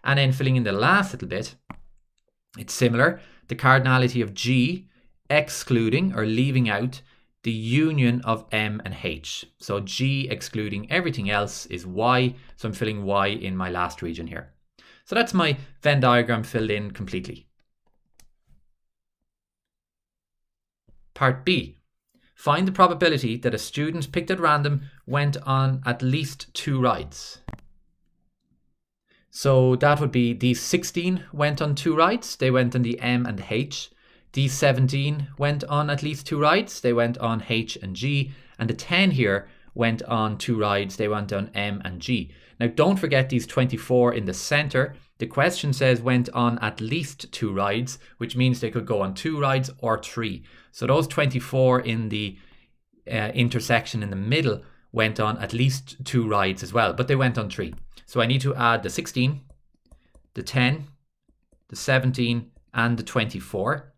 And then filling in the last little bit, it's similar. The cardinality of G, excluding or leaving out the union of M and H. So G excluding everything else is Y. So I'm filling Y in my last region here. So that's my Venn diagram filled in completely. Part B. Find the probability that a student picked at random went on at least 2 rides. So that would be these 16 went on 2 rides. They went on the M and the H. These 17 went on at least 2 rides. They went on H and G. And the 10 here went on 2 rides. They went on M and G. Now don't forget these 24 in the center. The question says went on at least 2 rides, which means they could go on 2 rides or 3. So those 24 in the intersection in the middle went on at least 2 rides as well, but they went on 3. So I need to add the 16, the 10, the 17, and the 24.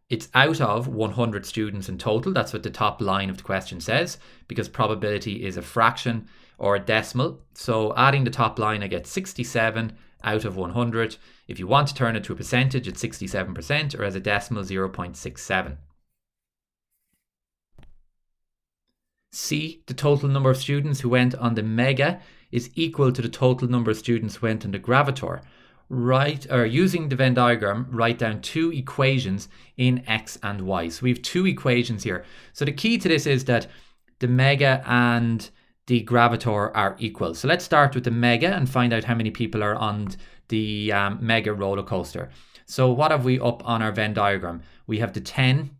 It's out of 100 students in total. That's what the top line of the question says, because probability is a fraction or a decimal. So adding the top line, I get 67 out of 100. If you want to turn it to a percentage, it's 67%, or as a decimal, 0.67. C, the total number of students who went on the mega is equal to the total number of students who went on the gravator. Using the Venn diagram, write down 2 equations in X and Y. So we have 2 equations here. So the key to this is that the mega and the gravator are equal. So let's start with the mega and find out how many people are on the mega roller coaster. So what have we up on our Venn diagram? We have the 10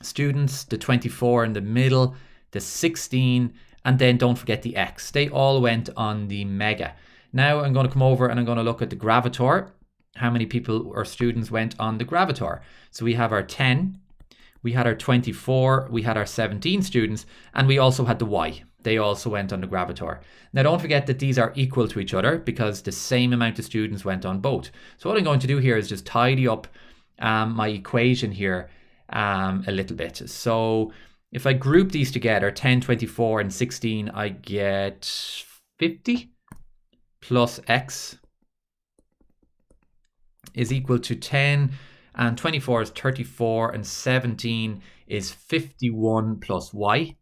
students, the 24 in the middle, the 16, and then don't forget the X. They all went on the mega. Now I'm going to come over and I'm going to look at the gravator. How many people or students went on the gravator? So we have our 10, we had our 24, we had our 17 students, and we also had the Y. They also went on the gravator. Now don't forget that these are equal to each other because the same amount of students went on both. So what I'm going to do here is just tidy up my equation here a little bit. So if I group these together, 10, 24, and 16, I get 50 plus X is equal to 10, and 24 is 34, and 17 is 51 plus Y.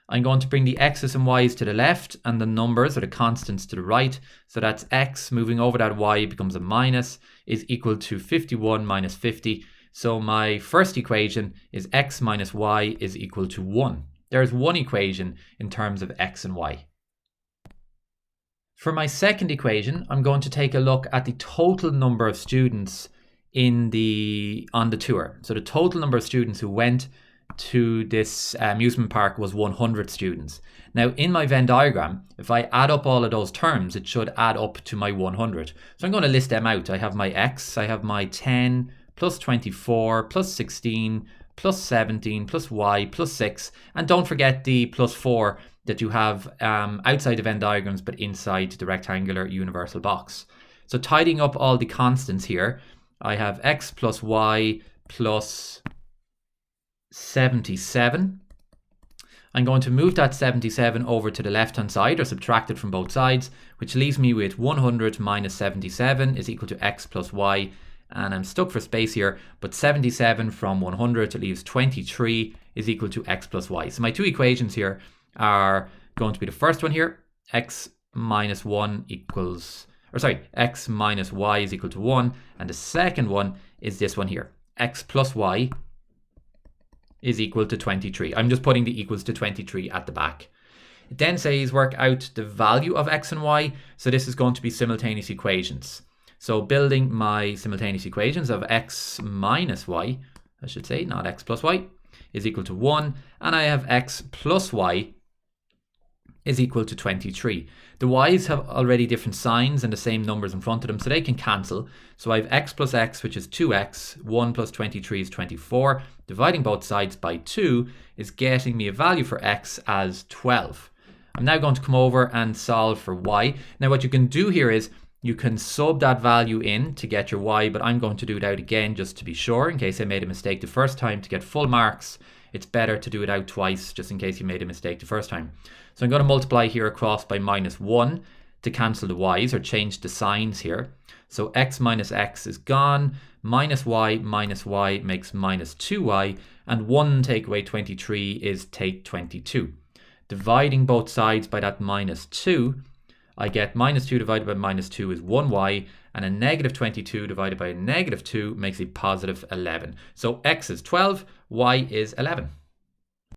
I'm going to bring the X's and Y's to the left and the numbers or the constants to the right. So that's X moving over that Y becomes a minus is equal to 51 minus 50. So my first equation is X minus Y is equal to 1. There's one equation in terms of X and Y. For my second equation, I'm going to take a look at the total number of students on the tour. So the total number of students who went to this amusement park was 100 students. Now in my Venn diagram, if I add up all of those terms, it should add up to my 100. So I'm going to list them out. I have my x, I have my 10 plus 24 plus 16 plus 17 plus y plus 6, and don't forget the plus 4 that you have outside the Venn diagrams but inside the rectangular universal box. So tidying up all the constants here, I have x plus y plus 77. I'm going to move that 77 over to the left hand side, or subtract it from both sides, which leaves me with 100 minus 77 is equal to x plus y, and I'm stuck for space here, but 77 from 100 leaves 23 is equal to x plus y. So my two equations here are going to be the first one here, x minus 1 equals, or sorry, x minus y is equal to 1, and the second one is this one here, x plus y is equal to 23. I'm just putting the equals to 23 at the back. It then says work out the value of x and y, so this is going to be simultaneous equations. So building my simultaneous equations of x minus y, I should say, not x plus y, is equal to 1, and I have x plus y is equal to 23. The y's have already different signs and the same numbers in front of them, so they can cancel. So I have x plus x, which is 2x, 1 plus 23 is 24. Dividing both sides by 2 is getting me a value for x as 12. I'm now going to come over and solve for y. Now what you can do here is you can sub that value in to get your y, but I'm going to do it out again just to be sure, in case I made a mistake the first time. To get full marks, it's better to do it out twice, just in case you made a mistake the first time. So I'm going to multiply here across by minus 1 to cancel the y's, or change the signs here. So x minus x is gone, minus y makes minus 2y, and 1 take away 23 is take 22. Dividing both sides by that minus 2, I get minus 2 divided by minus 2 is 1y, and a negative 22 divided by a negative 2 makes a positive 11. So x is 12, y is 11.